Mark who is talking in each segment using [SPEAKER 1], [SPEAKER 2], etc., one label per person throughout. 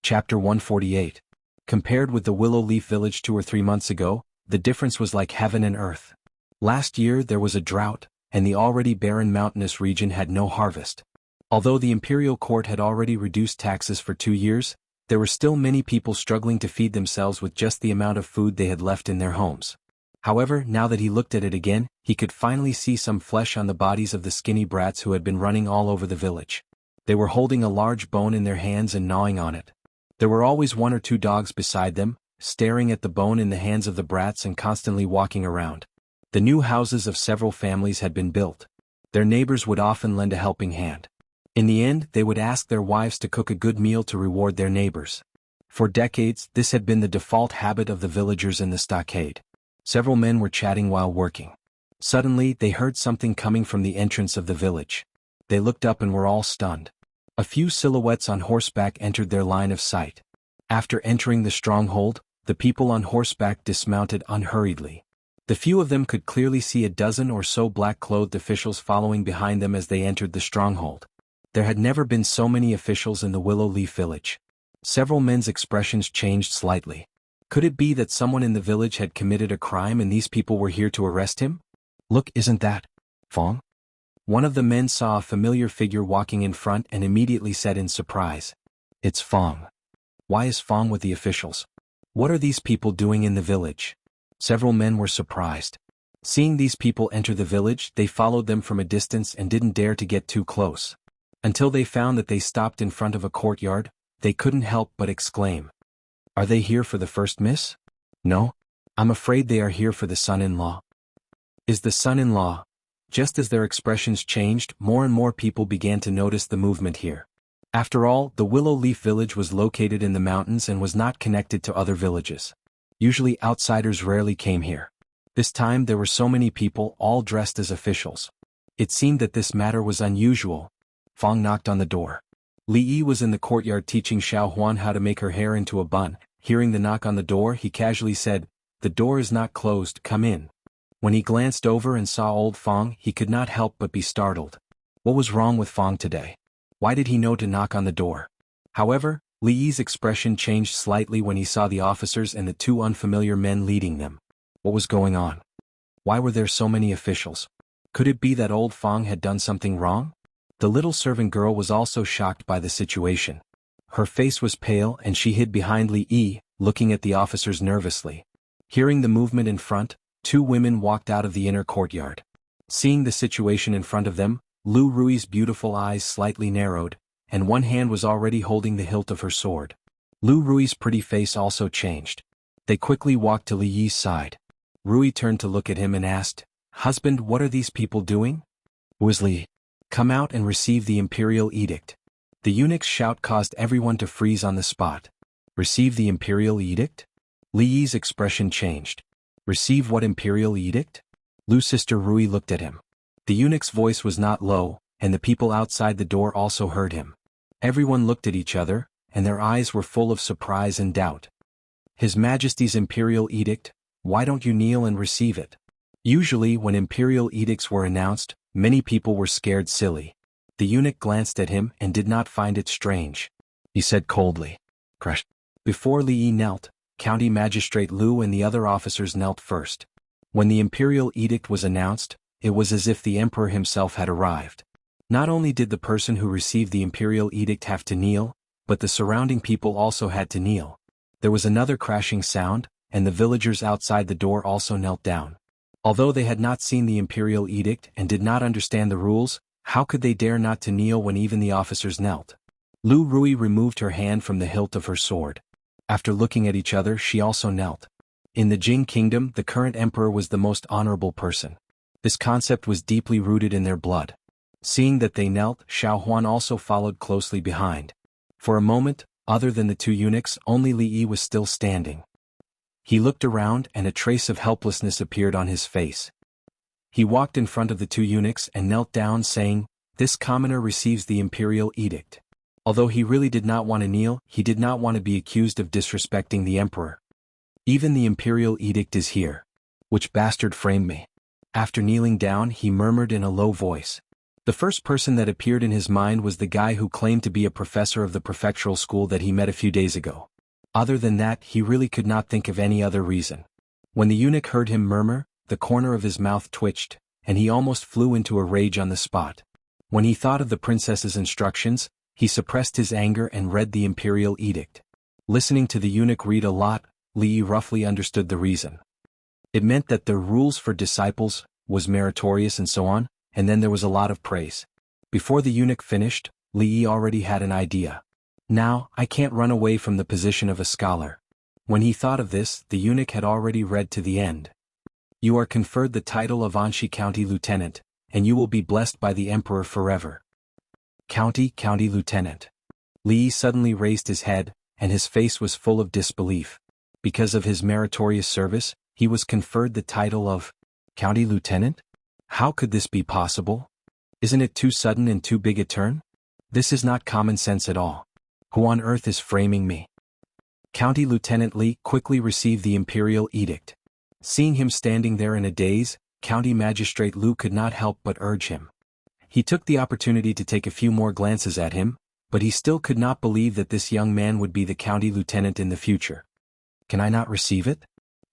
[SPEAKER 1] Chapter 148. Compared with the Willow Leaf Village 2 or 3 months ago, the difference was like heaven and earth. Last year there was a drought, and the already barren mountainous region had no harvest. Although the imperial court had already reduced taxes for 2 years, there were still many people struggling to feed themselves with just the amount of food they had left in their homes. However, now that he looked at it again, he could finally see some flesh on the bodies of the skinny brats who had been running all over the village. They were holding a large bone in their hands and gnawing on it. There were always 1 or 2 dogs beside them, staring at the bone in the hands of the brats and constantly walking around. The new houses of several families had been built. Their neighbors would often lend a helping hand. In the end, they would ask their wives to cook a good meal to reward their neighbors. For decades, this had been the default habit of the villagers in the stockade. Several men were chatting while working. Suddenly, they heard something coming from the entrance of the village. They looked up and were all stunned. A few silhouettes on horseback entered their line of sight. After entering the stronghold, the people on horseback dismounted unhurriedly. The few of them could clearly see a dozen or so black-clothed officials following behind them as they entered the stronghold. There had never been so many officials in the Willow Leaf Village. Several men's expressions changed slightly. Could it be that someone in the village had committed a crime and these people were here to arrest him? Look, isn't that Fong? One of the men saw a familiar figure walking in front and immediately said in surprise, "It's Fong. Why is Fong with the officials? What are these people doing in the village?" Several men were surprised. Seeing these people enter the village, they followed them from a distance and didn't dare to get too close. Until they found that they stopped in front of a courtyard, they couldn't help but exclaim, "Are they here for the first miss? No? I'm afraid they are here for the son-in-law." Is the son-in-law? Just as their expressions changed, more and more people began to notice the movement here. After all, the Willow Leaf Village was located in the mountains and was not connected to other villages. Usually outsiders rarely came here. This time there were so many people, all dressed as officials. It seemed that this matter was unusual. Fong knocked on the door. Li Yi was in the courtyard teaching Xuanhuan how to make her hair into a bun. Hearing the knock on the door, he casually said, "The door is not closed, come in." When he glanced over and saw old Fong, he could not help but be startled. What was wrong with Fong today? Why did he know to knock on the door? However, Li Yi's expression changed slightly when he saw the officers and the 2 unfamiliar men leading them. What was going on? Why were there so many officials? Could it be that old Fong had done something wrong? The little servant girl was also shocked by the situation. Her face was pale and she hid behind Li Yi, looking at the officers nervously. Hearing the movement in front, 2 women walked out of the inner courtyard. Seeing the situation in front of them, Lu Rui's beautiful eyes slightly narrowed, and one hand was already holding the hilt of her sword. Lu Rui's pretty face also changed. They quickly walked to Li Yi's side. Rui turned to look at him and asked, "Husband, what are these people doing?" "Who is Li? Come out and receive the imperial edict." The eunuch's shout caused everyone to freeze on the spot. Receive the imperial edict? Li Yi's expression changed. Receive what imperial edict? Lu's sister Rui looked at him. The eunuch's voice was not low, and the people outside the door also heard him. Everyone looked at each other, and their eyes were full of surprise and doubt. "His Majesty's imperial edict, why don't you kneel and receive it?" Usually when imperial edicts were announced, many people were scared silly. The eunuch glanced at him and did not find it strange. He said coldly, "Crush." Before Li Yi knelt, County Magistrate Lu and the other officers knelt first. When the imperial edict was announced, it was as if the emperor himself had arrived. Not only did the person who received the imperial edict have to kneel, but the surrounding people also had to kneel. There was another crashing sound, and the villagers outside the door also knelt down. Although they had not seen the imperial edict and did not understand the rules, how could they dare not to kneel when even the officers knelt? Lu Rui removed her hand from the hilt of her sword. After looking at each other, she also knelt. In the Jing kingdom, the current emperor was the most honorable person. This concept was deeply rooted in their blood. Seeing that they knelt, Xuanhuan also followed closely behind. For a moment, other than the 2 eunuchs, only Li Yi was still standing. He looked around and a trace of helplessness appeared on his face. He walked in front of the 2 eunuchs and knelt down saying, "This commoner receives the imperial edict." Although he really did not want to kneel, he did not want to be accused of disrespecting the emperor. "Even the imperial edict is here. Which bastard framed me?" After kneeling down, he murmured in a low voice, The first person that appeared in his mind was the guy who claimed to be a professor of the prefectural school that he met a few days ago. Other than that, he really could not think of any other reason. When the eunuch heard him murmur, the corner of his mouth twitched, and he almost flew into a rage on the spot. When he thought of the princess's instructions, he suppressed his anger and read the imperial edict. Listening to the eunuch read a lot, Li Yi roughly understood the reason. It meant that the rules for disciples was meritorious and so on, and then there was a lot of praise. Before the eunuch finished, Li Yi already had an idea. Now, I can't run away from the position of a scholar. When he thought of this, the eunuch had already read to the end. You are conferred the title of Anxi County Lieutenant, and you will be blessed by the Emperor forever. County Lieutenant. Li Yi suddenly raised his head, and his face was full of disbelief. Because of his meritorious service, he was conferred the title of County Lieutenant? How could this be possible? Isn't it too sudden and too big a turn? This is not common sense at all. Who on earth is framing me? County Lieutenant Li quickly received the imperial edict. Seeing him standing there in a daze, County Magistrate Lu could not help but urge him. He took the opportunity to take a few more glances at him, but he still could not believe that this young man would be the county lieutenant in the future. Can I not receive it?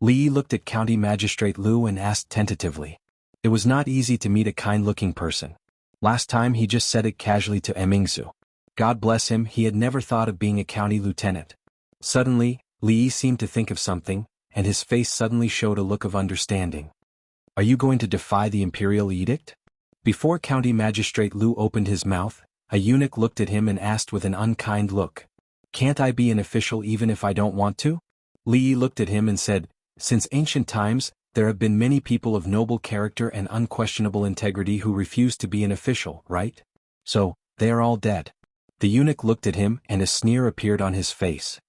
[SPEAKER 1] Li Yi looked at County Magistrate Lu and asked tentatively. It was not easy to meet a kind-looking person. Last time he just said it casually to Emingsu. God bless him, he had never thought of being a county lieutenant. Suddenly, Li Yi seemed to think of something, and his face suddenly showed a look of understanding. Are you going to defy the imperial edict? Before County Magistrate Lu opened his mouth, a eunuch looked at him and asked with an unkind look. Can't I be an official even if I don't want to? Li Yi looked at him and said, Since ancient times, there have been many people of noble character and unquestionable integrity who refused to be an official, right? So, they are all dead. The eunuch looked at him and a sneer appeared on his face.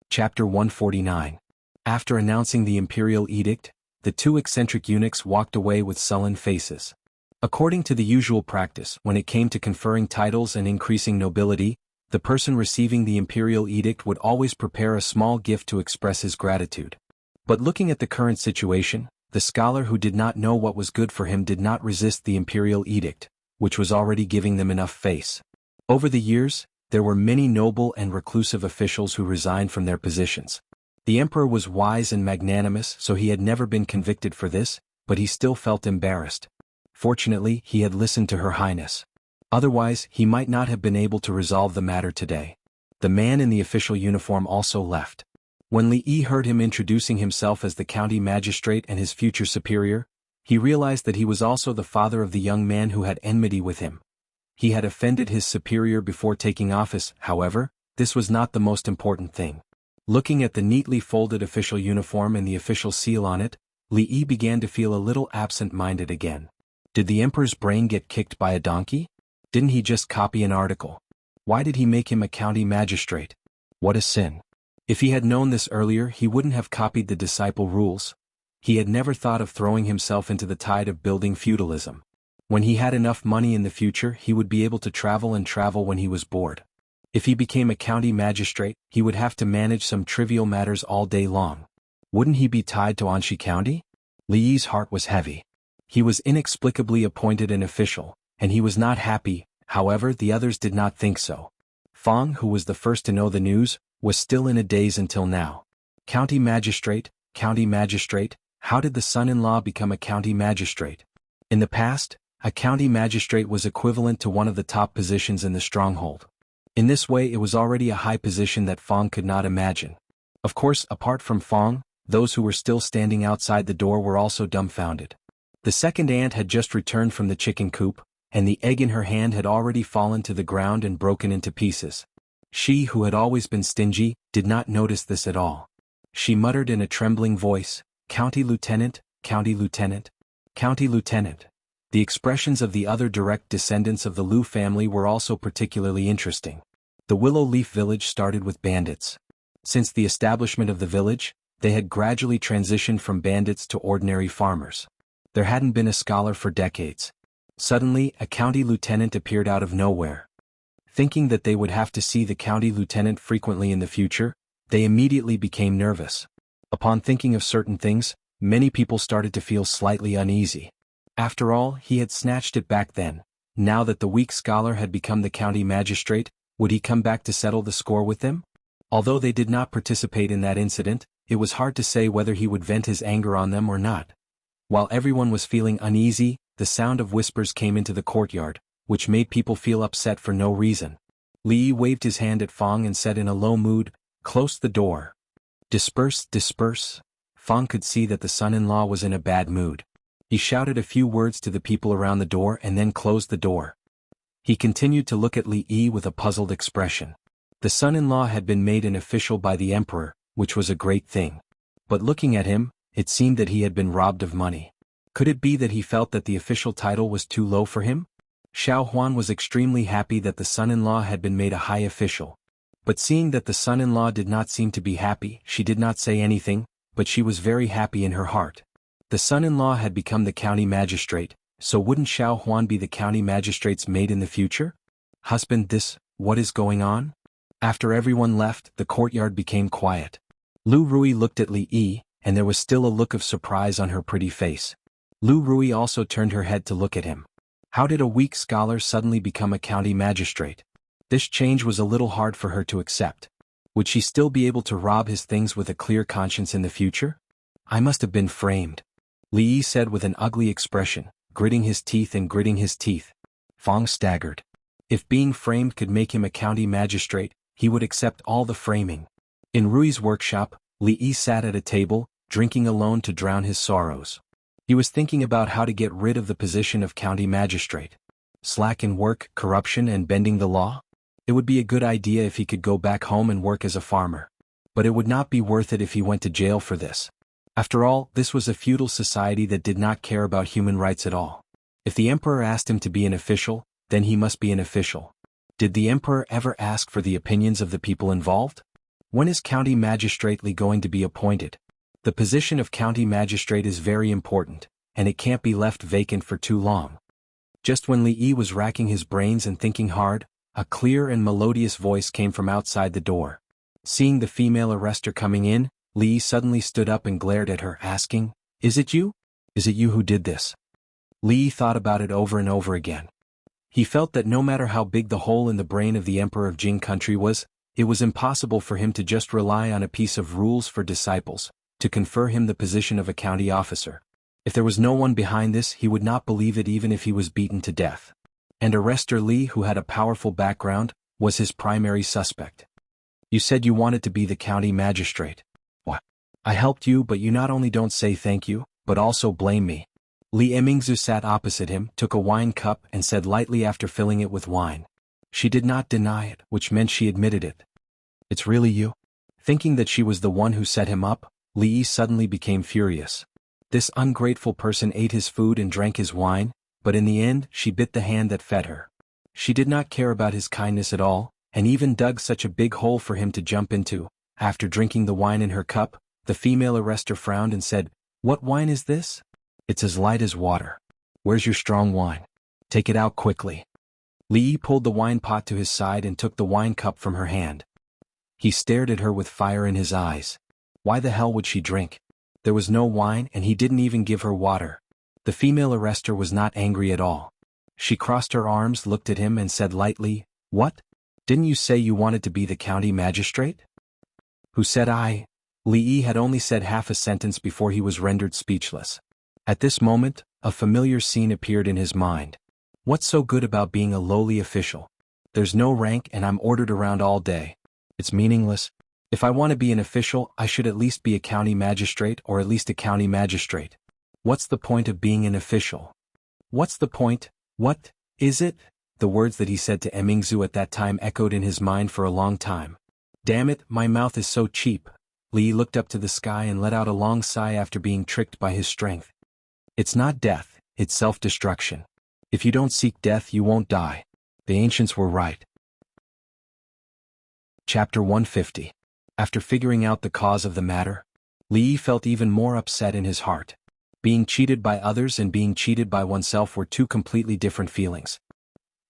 [SPEAKER 1] Chapter 149. After announcing the imperial edict, the two eccentric eunuchs walked away with sullen faces. According to the usual practice, when it came to conferring titles and increasing nobility, the person receiving the imperial edict would always prepare a small gift to express his gratitude. But looking at the current situation, the scholar who did not know what was good for him did not resist the imperial edict, which was already giving them enough face. Over the years, there were many noble and reclusive officials who resigned from their positions. The emperor was wise and magnanimous, so he had never been convicted for this, but he still felt embarrassed. Fortunately, he had listened to Her Highness. Otherwise, he might not have been able to resolve the matter today. The man in the official uniform also left. When Li Yi heard him introducing himself as the county magistrate and his future superior, he realized that he was also the father of the young man who had enmity with him. He had offended his superior before taking office, however, this was not the most important thing. Looking at the neatly folded official uniform and the official seal on it, Li Yi began to feel a little absent-minded again. Did the emperor's brain get kicked by a donkey? Didn't he just copy an article? Why did he make him a county magistrate? What a sin. If he had known this earlier, he wouldn't have copied the disciple rules. He had never thought of throwing himself into the tide of building feudalism. When he had enough money in the future, he would be able to travel and travel when he was bored. If he became a county magistrate, he would have to manage some trivial matters all day long. Wouldn't he be tied to Anxi County? Li Yi's heart was heavy. He was inexplicably appointed an official, and he was not happy. However, the others did not think so. Fang, who was the first to know the news, was still in a daze until now. County magistrate, how did the son-in-law become a county magistrate? In the past, a county magistrate was equivalent to one of the top positions in the stronghold. In this way, it was already a high position that Fang could not imagine. Of course, apart from Fang, those who were still standing outside the door were also dumbfounded. The second aunt had just returned from the chicken coop, and the egg in her hand had already fallen to the ground and broken into pieces. She, who had always been stingy, did not notice this at all. She muttered in a trembling voice, "County Lieutenant, County Lieutenant, County Lieutenant." The expressions of the other direct descendants of the Liu family were also particularly interesting. The Willow Leaf village started with bandits. Since the establishment of the village, they had gradually transitioned from bandits to ordinary farmers. There hadn't been a scholar for decades. Suddenly, a county lieutenant appeared out of nowhere. Thinking that they would have to see the county lieutenant frequently in the future, they immediately became nervous. Upon thinking of certain things, many people started to feel slightly uneasy. After all, he had snatched it back then. Now that the weak scholar had become the county magistrate, would he come back to settle the score with them? Although they did not participate in that incident, it was hard to say whether he would vent his anger on them or not. While everyone was feeling uneasy, the sound of whispers came into the courtyard, which made people feel upset for no reason. Li waved his hand at Fang and said in a low mood, "Close the door." "Disperse, disperse." Fang could see that the son-in-law was in a bad mood. He shouted a few words to the people around the door and then closed the door. He continued to look at Li Yi with a puzzled expression. The son-in-law had been made an official by the emperor, which was a great thing. But looking at him, it seemed that he had been robbed of money. Could it be that he felt that the official title was too low for him? Xuanhuan was extremely happy that the son-in-law had been made a high official. But seeing that the son-in-law did not seem to be happy, she did not say anything, but she was very happy in her heart. The son-in-law had become the county magistrate, so wouldn't Xuanhuan be the county magistrate's maid in the future? Husband, what is going on? After everyone left, the courtyard became quiet. Lu Rui looked at Li Yi, and there was still a look of surprise on her pretty face. Lu Rui also turned her head to look at him. How did a weak scholar suddenly become a county magistrate? This change was a little hard for her to accept. Would she still be able to rob his things with a clear conscience in the future? I must have been framed, Li Yi said with an ugly expression, gritting his teeth and gritting his teeth. Fang staggered. If being framed could make him a county magistrate, he would accept all the framing. In Rui's workshop, Li Yi sat at a table, drinking alone to drown his sorrows. He was thinking about how to get rid of the position of county magistrate. Slack in work, corruption and bending the law? It would be a good idea if he could go back home and work as a farmer. But it would not be worth it if he went to jail for this. After all, this was a feudal society that did not care about human rights at all. If the emperor asked him to be an official, then he must be an official. Did the emperor ever ask for the opinions of the people involved? When is county magistrate going to be appointed? The position of county magistrate is very important, and it can't be left vacant for too long. Just when Li Yi was racking his brains and thinking hard, a clear and melodious voice came from outside the door. Seeing the female arrestor coming in, Li Yi suddenly stood up and glared at her, asking, "Is it you? Is it you who did this?" Li Yi thought about it over and over again. He felt that no matter how big the hole in the brain of the emperor of Jing country was, it was impossible for him to just rely on a piece of rules for disciples to confer him the position of a county officer. If there was no one behind this, he would not believe it even if he was beaten to death. And Arrestor Li, who had a powerful background, was his primary suspect. "You said you wanted to be the county magistrate. What? I helped you, but you not only don't say thank you, but also blame me." Li Emingzu sat opposite him, took a wine cup and said lightly after filling it with wine. She did not deny it, which meant she admitted it. "It's really you?" Thinking that she was the one who set him up, Li Yi suddenly became furious. This ungrateful person ate his food and drank his wine, but in the end she bit the hand that fed her. She did not care about his kindness at all, and even dug such a big hole for him to jump into. After drinking the wine in her cup, the female arrestor frowned and said, "What wine is this? It's as light as water. Where's your strong wine? Take it out quickly." Li Yi pulled the wine pot to his side and took the wine cup from her hand. He stared at her with fire in his eyes. Why the hell would she drink? There was no wine and he didn't even give her water. The female arrestor was not angry at all. She crossed her arms, looked at him and said lightly, "What? Didn't you say you wanted to be the county magistrate?" "Who said I?" Li Yi had only said half a sentence before he was rendered speechless. At this moment, a familiar scene appeared in his mind. What's so good about being a lowly official? There's no rank and I'm ordered around all day. It's meaningless. If I want to be an official, I should at least be a county magistrate or at least a county magistrate. What's the point of being an official? What's the point? What is it? The words that he said to Emingzu at that time echoed in his mind for a long time. Damn it, my mouth is so cheap. Li looked up to the sky and let out a long sigh after being tricked by his strength. It's not death, it's self-destruction. If you don't seek death, you won't die. The ancients were right. Chapter 150. After figuring out the cause of the matter, Li felt even more upset in his heart. Being cheated by others and being cheated by oneself were two completely different feelings.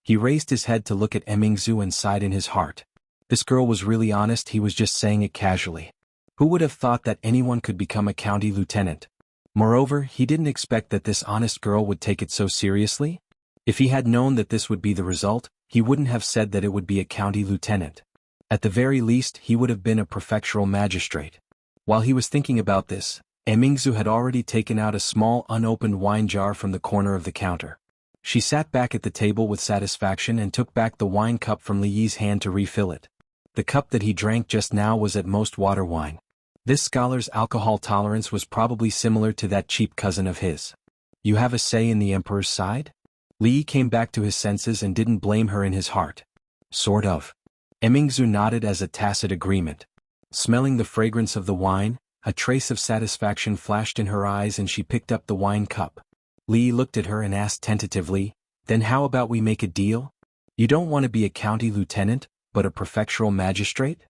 [SPEAKER 1] He raised his head to look at Emingzu and sighed in his heart. This girl was really honest, he was just saying it casually. Who would have thought that anyone could become a county lieutenant? Moreover, he didn't expect that this honest girl would take it so seriously. If he had known that this would be the result, he wouldn't have said that it would be a county lieutenant. At the very least, he would have been a prefectural magistrate. While he was thinking about this, Mingzu had already taken out a small unopened wine jar from the corner of the counter. She sat back at the table with satisfaction and took back the wine cup from Li Yi's hand to refill it. The cup that he drank just now was at most water wine. This scholar's alcohol tolerance was probably similar to that cheap cousin of his. You have a say in the emperor's side? Li Yi came back to his senses and didn't blame her in his heart. Sort of. Mingzu nodded as a tacit agreement. Smelling the fragrance of the wine, a trace of satisfaction flashed in her eyes and she picked up the wine cup. Li Yi looked at her and asked tentatively, "Then how about we make a deal? You don't want to be a county lieutenant, but a prefectural magistrate?"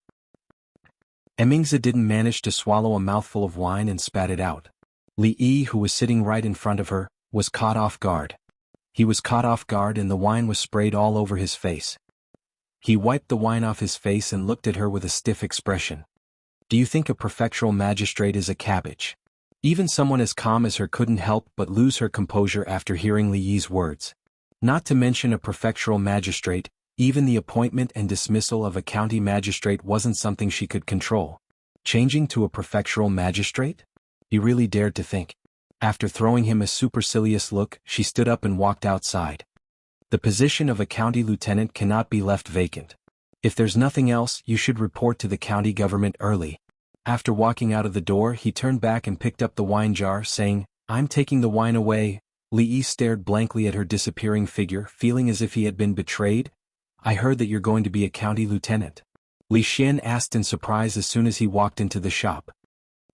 [SPEAKER 1] Mingzu didn't manage to swallow a mouthful of wine and spat it out. Li Yi, who was sitting right in front of her, was caught off guard. He was caught off guard and the wine was sprayed all over his face. He wiped the wine off his face and looked at her with a stiff expression. "Do you think a prefectural magistrate is a cabbage?" Even someone as calm as her couldn't help but lose her composure after hearing Li Yi's words. Not to mention a prefectural magistrate, even the appointment and dismissal of a county magistrate wasn't something she could control. Changing to a prefectural magistrate? He really dared to think. After throwing him a supercilious look, she stood up and walked outside. The position of a county lieutenant cannot be left vacant. If there's nothing else, you should report to the county government early. After walking out of the door, he turned back and picked up the wine jar, saying, "I'm taking the wine away." Li Yi stared blankly at her disappearing figure, feeling as if he had been betrayed. "I heard that you're going to be a county lieutenant?" Li Xian asked in surprise as soon as he walked into the shop.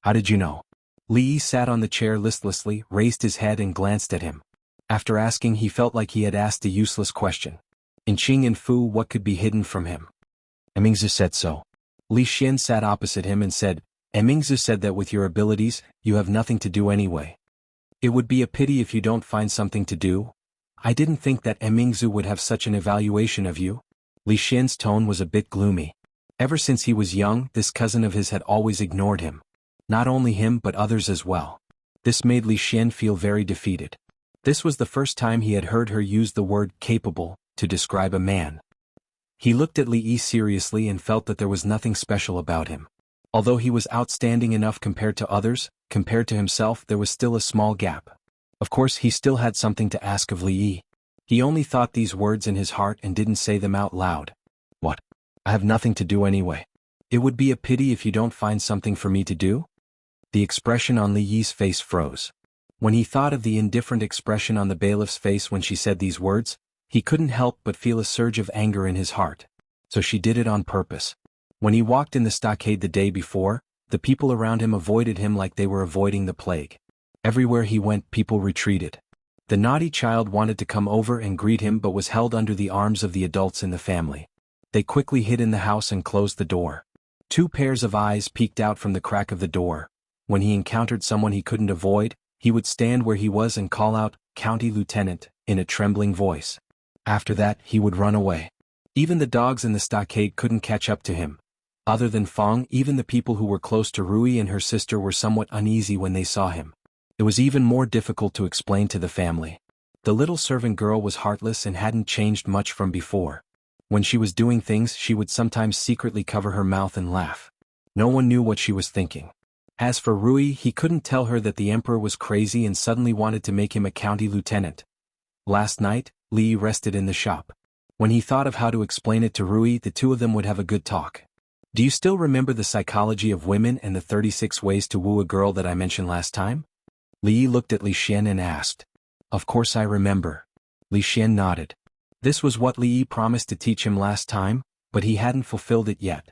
[SPEAKER 1] "How did you know?" Li Yi sat on the chair listlessly, raised his head and glanced at him. After asking, he felt like he had asked a useless question. In Qing and Fu, what could be hidden from him? Mingzu said so. Li Xian sat opposite him and said, "Mingzu said that with your abilities, you have nothing to do anyway. It would be a pity if you don't find something to do. I didn't think that Mingzu would have such an evaluation of you." Li Xian's tone was a bit gloomy. Ever since he was young, this cousin of his had always ignored him. Not only him but others as well. This made Li Xian feel very defeated. This was the first time he had heard her use the word capable to describe a man. He looked at Li Yi seriously and felt that there was nothing special about him. Although he was outstanding enough compared to others, compared to himself there was still a small gap. Of course he still had something to ask of Li Yi. He only thought these words in his heart and didn't say them out loud. "What? I have nothing to do anyway. It would be a pity if you don't find something for me to do?" The expression on Li Yi's face froze. When he thought of the indifferent expression on the bailiff's face when she said these words, he couldn't help but feel a surge of anger in his heart. So she did it on purpose. When he walked in the stockade the day before, the people around him avoided him like they were avoiding the plague. Everywhere he went, people retreated. The naughty child wanted to come over and greet him but was held under the arms of the adults in the family. They quickly hid in the house and closed the door. 2 pairs of eyes peeked out from the crack of the door. When he encountered someone he couldn't avoid, he would stand where he was and call out, "County Lieutenant," in a trembling voice. After that, he would run away. Even the dogs in the stockade couldn't catch up to him. Other than Fong, even the people who were close to Rui and her sister were somewhat uneasy when they saw him. It was even more difficult to explain to the family. The little servant girl was heartless and hadn't changed much from before. When she was doing things, she would sometimes secretly cover her mouth and laugh. No one knew what she was thinking. As for Rui, he couldn't tell her that the emperor was crazy and suddenly wanted to make him a county lieutenant. Last night, Li rested in the shop. When he thought of how to explain it to Rui, the two of them would have a good talk. "Do you still remember the psychology of women and the 36 ways to woo a girl that I mentioned last time?" Li looked at Li Xian and asked. "Of course I remember." Li Xian nodded. This was what Li promised to teach him last time, but he hadn't fulfilled it yet.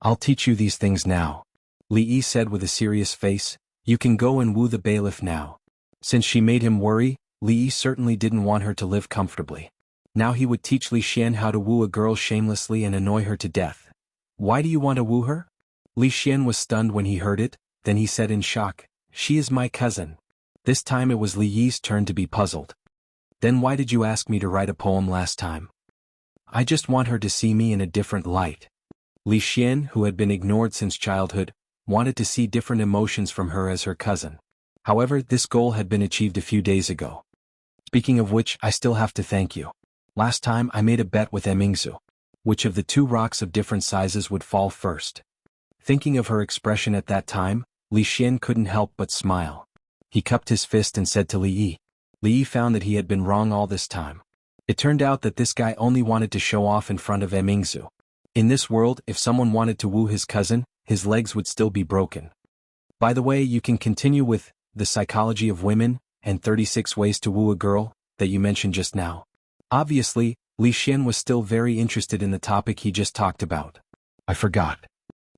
[SPEAKER 1] "I'll teach you these things now," Li said with a serious face. "You can go and woo the bailiff now." Since she made him worry, Li certainly didn't want her to live comfortably. Now he would teach Li Xian how to woo a girl shamelessly and annoy her to death. "Why do you want to woo her?" Li Xian was stunned when he heard it, then he said in shock, "She is my cousin." This time it was Li Yi's turn to be puzzled. "Then why did you ask me to write a poem last time?" "I just want her to see me in a different light." Li Xian, who had been ignored since childhood, wanted to see different emotions from her as her cousin. However, this goal had been achieved a few days ago. Speaking of which, I still have to thank you. Last time I made a bet with Emingzu. Which of the two rocks of different sizes would fall first? Thinking of her expression at that time, Li Xian couldn't help but smile. He cupped his fist and said to Li Yi. Li Yi found that he had been wrong all this time. It turned out that this guy only wanted to show off in front of Emingzu. In this world, if someone wanted to woo his cousin, his legs would still be broken. By the way, you can continue with The Psychology of Women and 36 Ways to Woo a Girl that you mentioned just now. Obviously, Li Xian was still very interested in the topic he just talked about. I forgot.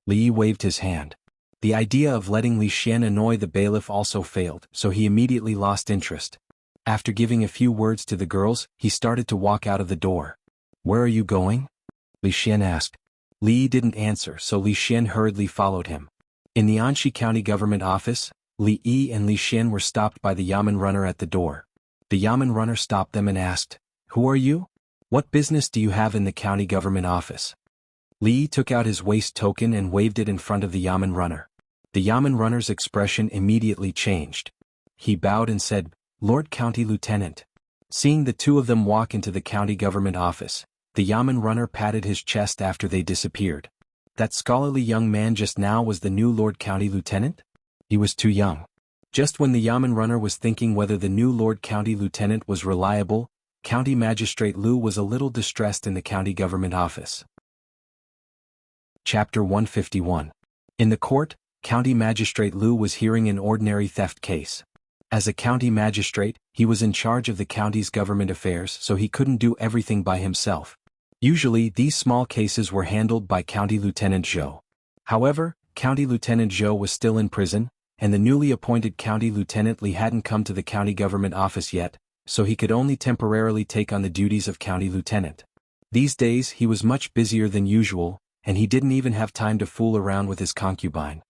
[SPEAKER 1] Li Yi waved his hand. The idea of letting Li Xian annoy the bailiff also failed, so he immediately lost interest. After giving a few words to the girls, he started to walk out of the door. Where are you going? Li Xian asked. Li Yi didn't answer, so Li Xian hurriedly followed him. In the Anxi County government office, Li Yi and Li Xian were stopped by the yamen runner at the door. The yamen runner stopped them and asked, Who are you? What business do you have in the county government office? Li Yi took out his waist token and waved it in front of the yamen runner. The yamen runner's expression immediately changed. He bowed and said, Lord County Lieutenant. Seeing the two of them walk into the county government office, the yamen runner patted his chest after they disappeared. That scholarly young man just now was the new Lord County Lieutenant? He was too young. Just when the yamen runner was thinking whether the new Lord County Lieutenant was reliable, County Magistrate Lu was a little distressed in the county government office. Chapter 151. In the court, County Magistrate Lu was hearing an ordinary theft case. As a county magistrate, he was in charge of the county's government affairs, so he couldn't do everything by himself. Usually, these small cases were handled by County Lieutenant Zhou. However, County Lieutenant Zhou was still in prison, and the newly appointed County Lieutenant Li hadn't come to the county government office yet, so he could only temporarily take on the duties of County Lieutenant. These days he was much busier than usual, and he didn't even have time to fool around with his concubine.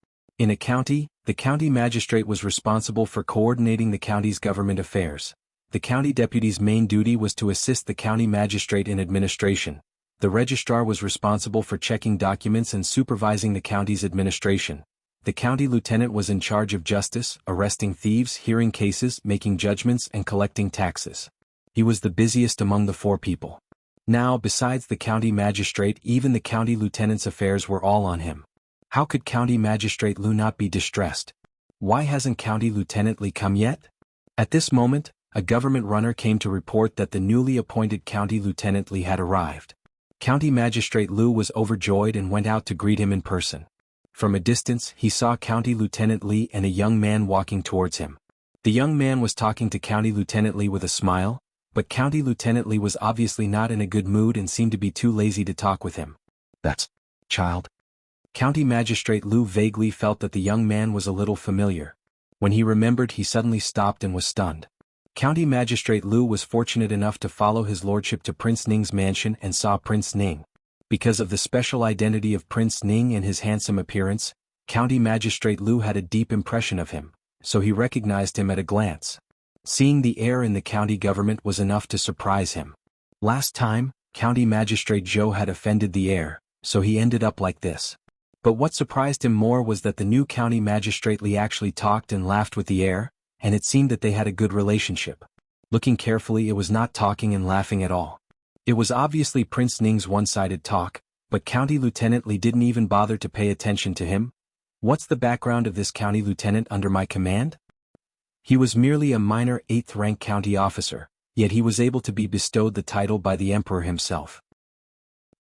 [SPEAKER 1] In a county, the county magistrate was responsible for coordinating the county's government affairs. The county deputy's main duty was to assist the county magistrate in administration. The registrar was responsible for checking documents and supervising the county's administration. The county lieutenant was in charge of justice, arresting thieves, hearing cases, making judgments, and collecting taxes. He was the busiest among the four people. Now, besides the county magistrate, even the county lieutenant's affairs were all on him. How could County Magistrate Lu not be distressed? Why hasn't County Lieutenant Li come yet? At this moment, a government runner came to report that the newly appointed County Lieutenant Li had arrived. County Magistrate Lu was overjoyed and went out to greet him in person. From a distance, he saw County Lieutenant Li and a young man walking towards him. The young man was talking to County Lieutenant Li with a smile, but County Lieutenant Li was obviously not in a good mood and seemed to be too lazy to talk with him. That's child. County Magistrate Lu vaguely felt that the young man was a little familiar. When he remembered, he suddenly stopped and was stunned. County Magistrate Lu was fortunate enough to follow his lordship to Prince Ning's mansion and saw Prince Ning. Because of the special identity of Prince Ning and his handsome appearance, County Magistrate Lu had a deep impression of him, so he recognized him at a glance. Seeing the heir in the county government was enough to surprise him. Last time, County Magistrate Zhou had offended the heir, so he ended up like this. But what surprised him more was that the new County Magistrate Li actually talked and laughed with the heir, and it seemed that they had a good relationship. Looking carefully, it was not talking and laughing at all. It was obviously Prince Ning's one-sided talk, but County Lieutenant Li didn't even bother to pay attention to him. What's the background of this county lieutenant under my command? He was merely a minor 8th-rank county officer, yet he was able to be bestowed the title by the emperor himself.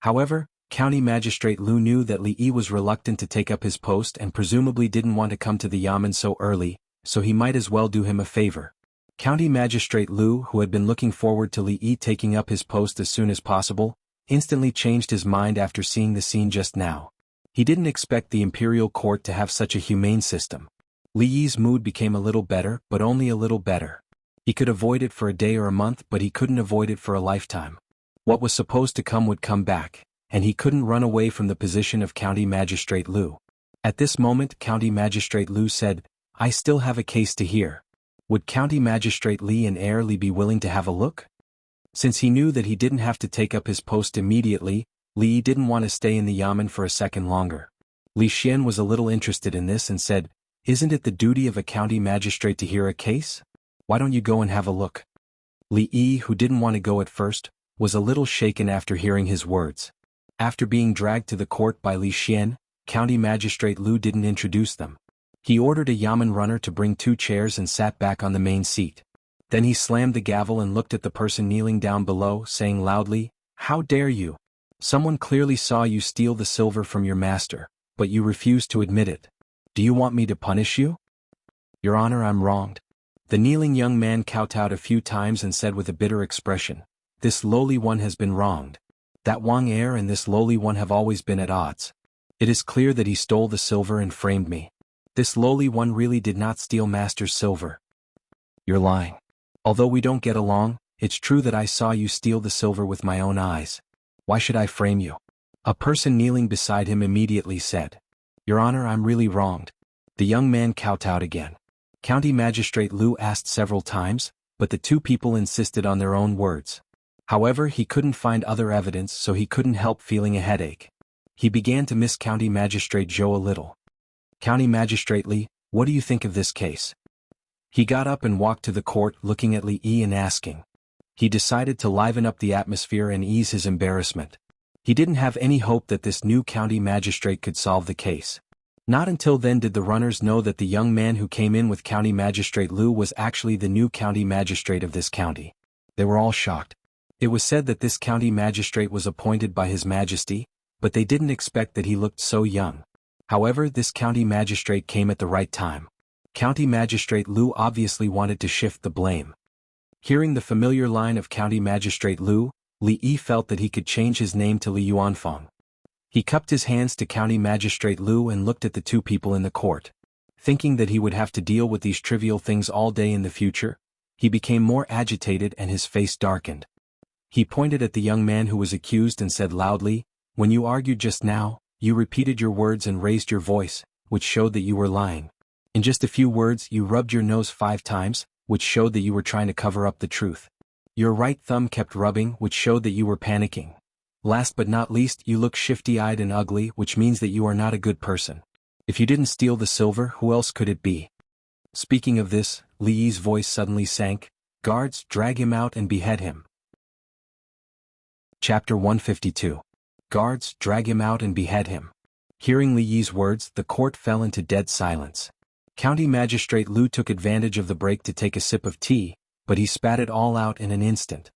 [SPEAKER 1] However, County Magistrate Lu knew that Li Yi was reluctant to take up his post and presumably didn't want to come to the yamen so early, so he might as well do him a favor. County Magistrate Lu, who had been looking forward to Li Yi taking up his post as soon as possible, instantly changed his mind after seeing the scene just now. He didn't expect the imperial court to have such a humane system. Li Yi's mood became a little better, but only a little better. He could avoid it for a day or a month, but he couldn't avoid it for a lifetime. What was supposed to come would come back, and he couldn't run away from the position of County Magistrate Lu. At this moment, County Magistrate Lu said, I still have a case to hear. Would County Magistrate Li and Heir Li be willing to have a look? Since he knew that he didn't have to take up his post immediately, Li didn't want to stay in the yamen for a second longer. Li Xian was a little interested in this and said, Isn't it the duty of a county magistrate to hear a case? Why don't you go and have a look? Li Yi, who didn't want to go at first, was a little shaken after hearing his words. After being dragged to the court by Li Xian, County Magistrate Lu didn't introduce them. He ordered a yamen runner to bring 2 chairs and sat back on the main seat. Then he slammed the gavel and looked at the person kneeling down below, saying loudly, "How dare you? Someone clearly saw you steal the silver from your master, but you refuse to admit it. Do you want me to punish you?" "Your Honor, I'm wronged." The kneeling young man kowtowed a few times and said with a bitter expression, "This lowly one has been wronged. That Wang heir and this lowly one have always been at odds. It is clear that he stole the silver and framed me. This lowly one really did not steal Master's silver." "You're lying. Although we don't get along, it's true that I saw you steal the silver with my own eyes. Why should I frame you?" A person kneeling beside him immediately said, "Your Honor, I'm really wronged." The young man kowtowed again. County Magistrate Lu asked several times, but the 2 people insisted on their own words. However, he couldn't find other evidence, so he couldn't help feeling a headache. He began to miss County Magistrate Zhou a little. "County Magistrate Li, what do you think of this case?" He got up and walked to the court, looking at Li Yi and asking. He decided to liven up the atmosphere and ease his embarrassment. He didn't have any hope that this new county magistrate could solve the case. Not until then did the runners know that the young man who came in with County Magistrate Lu was actually the new county magistrate of this county. They were all shocked. It was said that this county magistrate was appointed by His Majesty, but they didn't expect that he looked so young. However, this county magistrate came at the right time. County Magistrate Lu obviously wanted to shift the blame. Hearing the familiar line of County Magistrate Lu, Li Yi felt that he could change his name to Li Yuanfeng. He cupped his hands to County Magistrate Lu and looked at the 2 people in the court. Thinking that he would have to deal with these trivial things all day in the future, he became more agitated and his face darkened. He pointed at the young man who was accused and said loudly, "When you argued just now, you repeated your words and raised your voice, which showed that you were lying. In just a few words, you rubbed your nose 5 times, which showed that you were trying to cover up the truth. Your right thumb kept rubbing, which showed that you were panicking. Last but not least, you look shifty-eyed and ugly, which means that you are not a good person. If you didn't steal the silver, who else could it be?" Speaking of this, Li Yi's voice suddenly sank. "Guards, drag him out and behead him." Chapter 152. Guards, drag him out and behead him. Hearing Li Yi's words, the court fell into dead silence. County Magistrate Lu took advantage of the break to take a sip of tea, but he spat it all out in an instant.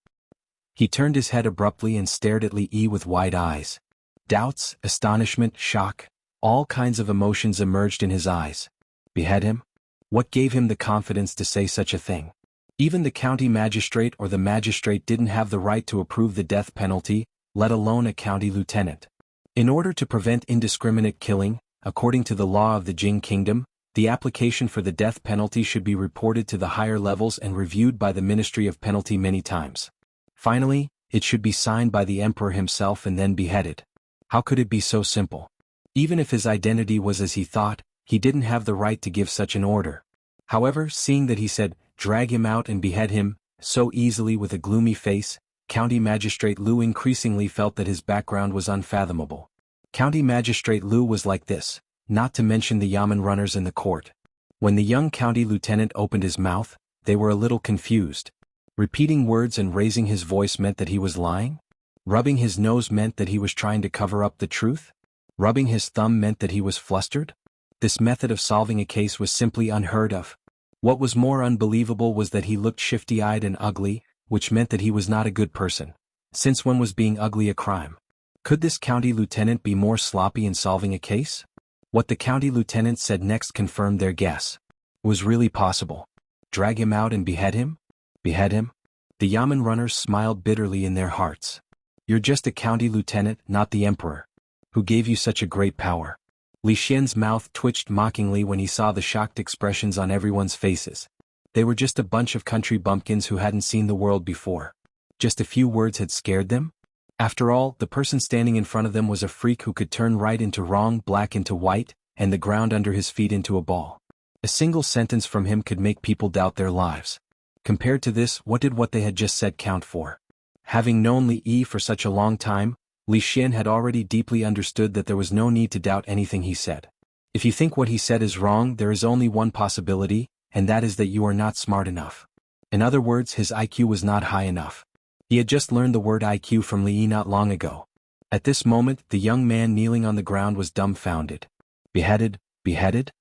[SPEAKER 1] He turned his head abruptly and stared at Li Yi with wide eyes. Doubts, astonishment, shock, all kinds of emotions emerged in his eyes. Behead him? What gave him the confidence to say such a thing? Even the county magistrate or the magistrate didn't have the right to approve the death penalty, let alone a county lieutenant. In order to prevent indiscriminate killing, according to the law of the Jing Kingdom, the application for the death penalty should be reported to the higher levels and reviewed by the Ministry of Penalty many times. Finally, it should be signed by the emperor himself and then beheaded. How could it be so simple? Even if his identity was as he thought, he didn't have the right to give such an order. However, seeing that he said, "Drag him out and behead him," so easily with a gloomy face, County Magistrate Lu increasingly felt that his background was unfathomable. County Magistrate Lu was like this, not to mention the yamen runners in the court. When the young county lieutenant opened his mouth, they were a little confused. Repeating words and raising his voice meant that he was lying? Rubbing his nose meant that he was trying to cover up the truth? Rubbing his thumb meant that he was flustered? This method of solving a case was simply unheard of. What was more unbelievable was that he looked shifty-eyed and ugly, which meant that he was not a good person. Since when was being ugly a crime? Could this county lieutenant be more sloppy in solving a case? What the county lieutenant said next confirmed their guess. It was really possible. Drag him out and behead him? Behead him? The yamen runners smiled bitterly in their hearts. You're just a county lieutenant, not the emperor. Who gave you such a great power? Li Xian's mouth twitched mockingly when he saw the shocked expressions on everyone's faces. They were just a bunch of country bumpkins who hadn't seen the world before. Just a few words had scared them? After all, the person standing in front of them was a freak who could turn right into wrong, black into white, and the ground under his feet into a ball. A single sentence from him could make people doubt their lives. Compared to this, what did what they had just said count for? Having known Li Yi for such a long time, Li Xian had already deeply understood that there was no need to doubt anything he said. If you think what he said is wrong, there is only one possibility, and that is that you are not smart enough. In other words, his IQ was not high enough. He had just learned the word IQ from Li Yi not long ago. At this moment, the young man kneeling on the ground was dumbfounded. Beheaded? Beheaded?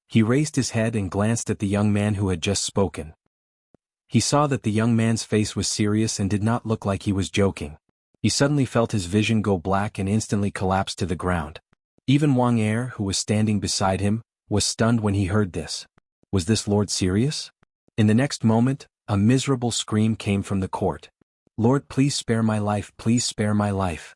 [SPEAKER 1] He raised his head and glanced at the young man who had just spoken. He saw that the young man's face was serious and did not look like he was joking. He suddenly felt his vision go black and instantly collapsed to the ground. Even Wang Er, who was standing beside him, was stunned when he heard this. Was this Lord serious? In the next moment, a miserable scream came from the court. Lord, please spare my life, please spare my life.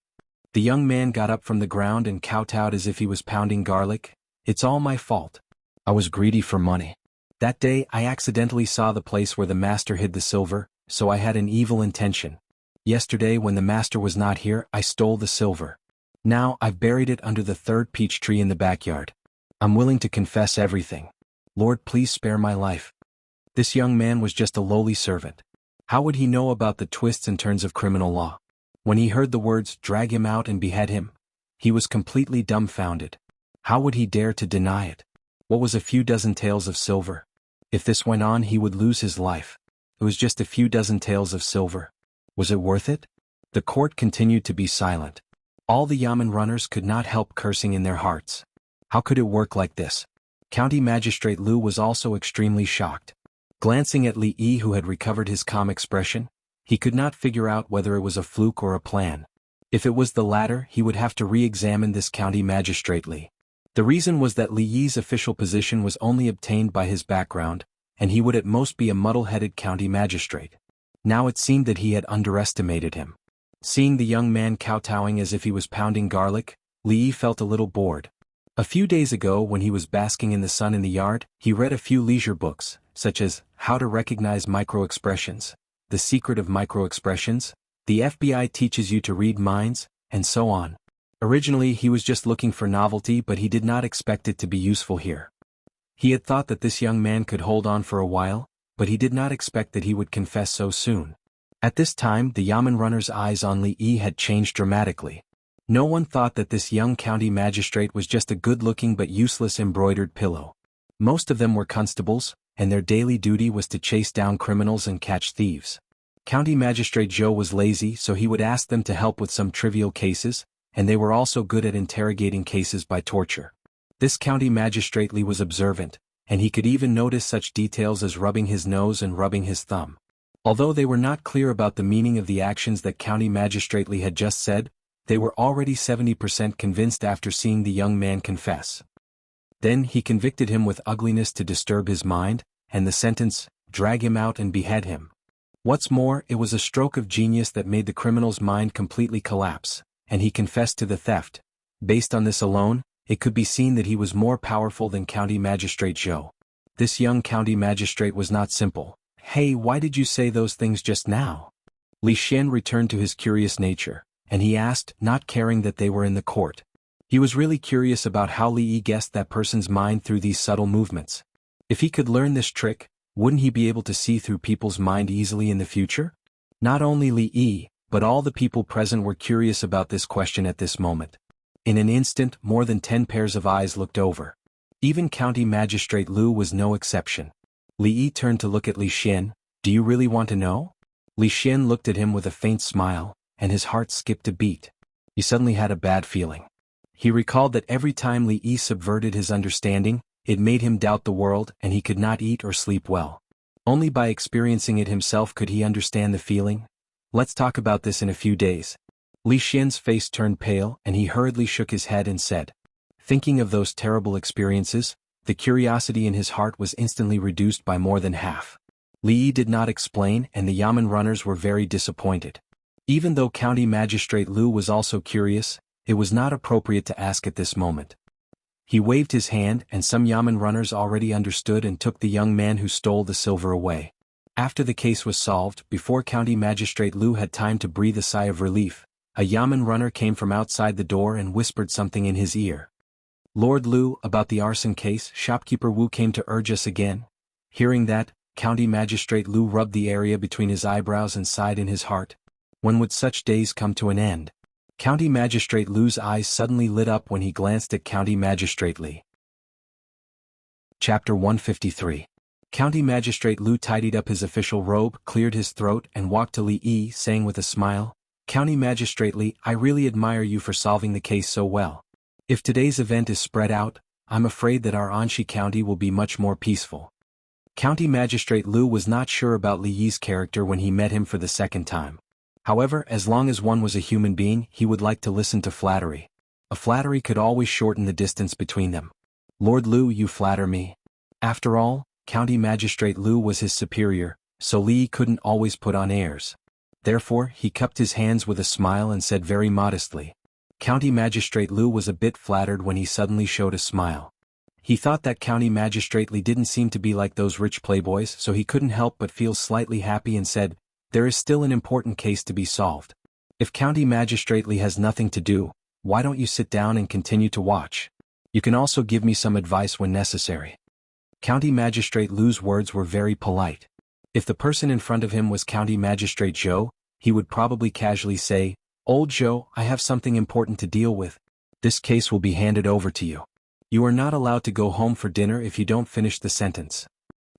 [SPEAKER 1] The young man got up from the ground and kowtowed as if he was pounding garlic. It's all my fault. I was greedy for money. That day I accidentally saw the place where the master hid the silver, so I had an evil intention. Yesterday when the master was not here, I stole the silver. Now I've buried it under the third peach tree in the backyard. I'm willing to confess everything. Lord, please spare my life. This young man was just a lowly servant. How would he know about the twists and turns of criminal law? When he heard the words, drag him out and behead him, he was completely dumbfounded. How would he dare to deny it? What was a few dozen taels of silver? If this went on, he would lose his life. It was just a few dozen taels of silver. Was it worth it? The court continued to be silent. All the Yamen runners could not help cursing in their hearts. How could it work like this? County Magistrate Lu was also extremely shocked. Glancing at Li Yi, who had recovered his calm expression, he could not figure out whether it was a fluke or a plan. If it was the latter, he would have to re-examine this county magistrate Li. The reason was that Li Yi's official position was only obtained by his background, and he would at most be a muddle-headed county magistrate. Now it seemed that he had underestimated him. Seeing the young man kowtowing as if he was pounding garlic, Li Yi felt a little bored. A few days ago, when he was basking in the sun in the yard, he read a few leisure books, such as How to Recognize Microexpressions, The Secret of Microexpressions, The FBI Teaches You to Read Minds, and so on. Originally he was just looking for novelty, but he did not expect it to be useful here. He had thought that this young man could hold on for a while, but he did not expect that he would confess so soon. At this time the Yamen runner's eyes on Li Yi had changed dramatically. No one thought that this young county magistrate was just a good-looking but useless embroidered pillow. Most of them were constables, and their daily duty was to chase down criminals and catch thieves. County Magistrate Zhou was lazy, so he would ask them to help with some trivial cases, and they were also good at interrogating cases by torture. This county magistrate Li was observant, and he could even notice such details as rubbing his nose and rubbing his thumb. Although they were not clear about the meaning of the actions that County Magistrate Li had just said, they were already 70% convinced after seeing the young man confess. Then he convicted him with ugliness to disturb his mind, and the sentence, drag him out and behead him. What's more, it was a stroke of genius that made the criminal's mind completely collapse, and he confessed to the theft. Based on this alone, it could be seen that he was more powerful than County Magistrate Zhou. This young county magistrate was not simple. Hey, why did you say those things just now? Li Xian returned to his curious nature, and he asked, not caring that they were in the court. He was really curious about how Li Yi guessed that person's mind through these subtle movements. If he could learn this trick, wouldn't he be able to see through people's mind easily in the future? Not only Li Yi, but all the people present were curious about this question at this moment. In an instant, more than 10 pairs of eyes looked over. Even County Magistrate Lu was no exception. Li Yi turned to look at Li Xian. Do you really want to know? Li Xian looked at him with a faint smile, and his heart skipped a beat. He suddenly had a bad feeling. He recalled that every time Li Yi subverted his understanding, it made him doubt the world, and he could not eat or sleep well. Only by experiencing it himself could he understand the feeling. Let's talk about this in a few days. Li Xian's face turned pale, and he hurriedly shook his head and said, thinking of those terrible experiences, the curiosity in his heart was instantly reduced by more than half. Li Yi did not explain, and the Yamen runners were very disappointed. Even though County Magistrate Lu was also curious, it was not appropriate to ask at this moment. He waved his hand, and some Yamen runners already understood and took the young man who stole the silver away. After the case was solved, before County Magistrate Lu had time to breathe a sigh of relief, a Yamen runner came from outside the door and whispered something in his ear. Lord Lu, about the arson case, shopkeeper Wu came to urge us again. Hearing that, County Magistrate Lu rubbed the area between his eyebrows and sighed in his heart. When would such days come to an end? County Magistrate Lu's eyes suddenly lit up when he glanced at County Magistrate Li. Chapter 153. County Magistrate Lu tidied up his official robe, cleared his throat, and walked to Li Yi, saying with a smile, "County Magistrate Li, I really admire you for solving the case so well. If today's event is spread out, I'm afraid that our Anxi County will be much more peaceful." County Magistrate Lu was not sure about Li Yi's character when he met him for the second time. However, as long as one was a human being, he would like to listen to flattery. A flattery could always shorten the distance between them. "Lord Lu, you flatter me." After all, County Magistrate Lu was his superior, so Li couldn't always put on airs. Therefore, he cupped his hands with a smile and said very modestly. County Magistrate Lu was a bit flattered when he suddenly showed a smile. He thought that County Magistrate Li didn't seem to be like those rich playboys, so he couldn't help but feel slightly happy and said, "There is still an important case to be solved. If County Magistrate Li has nothing to do, why don't you sit down and continue to watch? You can also give me some advice when necessary." County Magistrate Lu's words were very polite. If the person in front of him was County Magistrate Zhou, he would probably casually say, "Old Zhou, I have something important to deal with. This case will be handed over to you. You are not allowed to go home for dinner if you don't finish the sentence."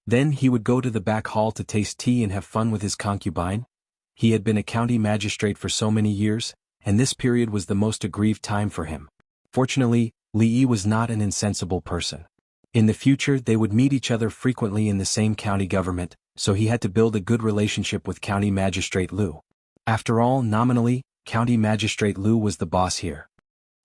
[SPEAKER 1] Then he would go to the back hall to taste tea and have fun with his concubine. He had been a county magistrate for so many years, and this period was the most aggrieved time for him. Fortunately, Li Yi was not an insensible person. In the future they would meet each other frequently in the same county government, so he had to build a good relationship with County Magistrate Lu. After all, nominally, County Magistrate Lu was the boss here.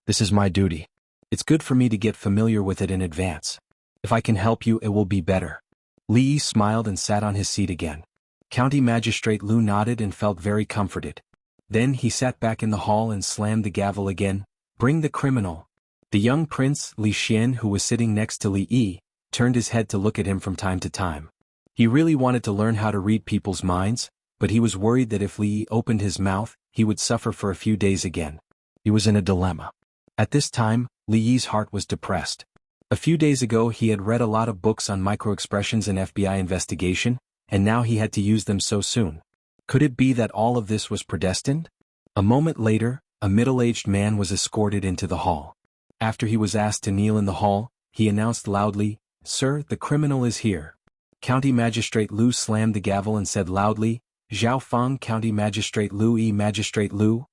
[SPEAKER 1] "This is my duty. It's good for me to get familiar with it in advance. If I can help you, it will be better." Li Yi smiled and sat on his seat again. County Magistrate Lu nodded and felt very comforted. Then he sat back in the hall and slammed the gavel again. "Bring the criminal." The young prince, Li Xian, who was sitting next to Li Yi, turned his head to look at him from time to time. He really wanted to learn how to read people's minds, but he was worried that if Li Yi opened his mouth, he would suffer for a few days again. He was in a dilemma. At this time, Li Yi's heart was depressed. A few days ago he had read a lot of books on microexpressions and FBI investigation, and now he had to use them so soon. Could it be that all of this was predestined? A moment later, a middle-aged man was escorted into the hall. After he was asked to kneel in the hall, he announced loudly, "Sir, the criminal is here." County Magistrate Lu slammed the gavel and said loudly, "Zhao Feng, County Magistrate Lu Yi, Magistrate Lu,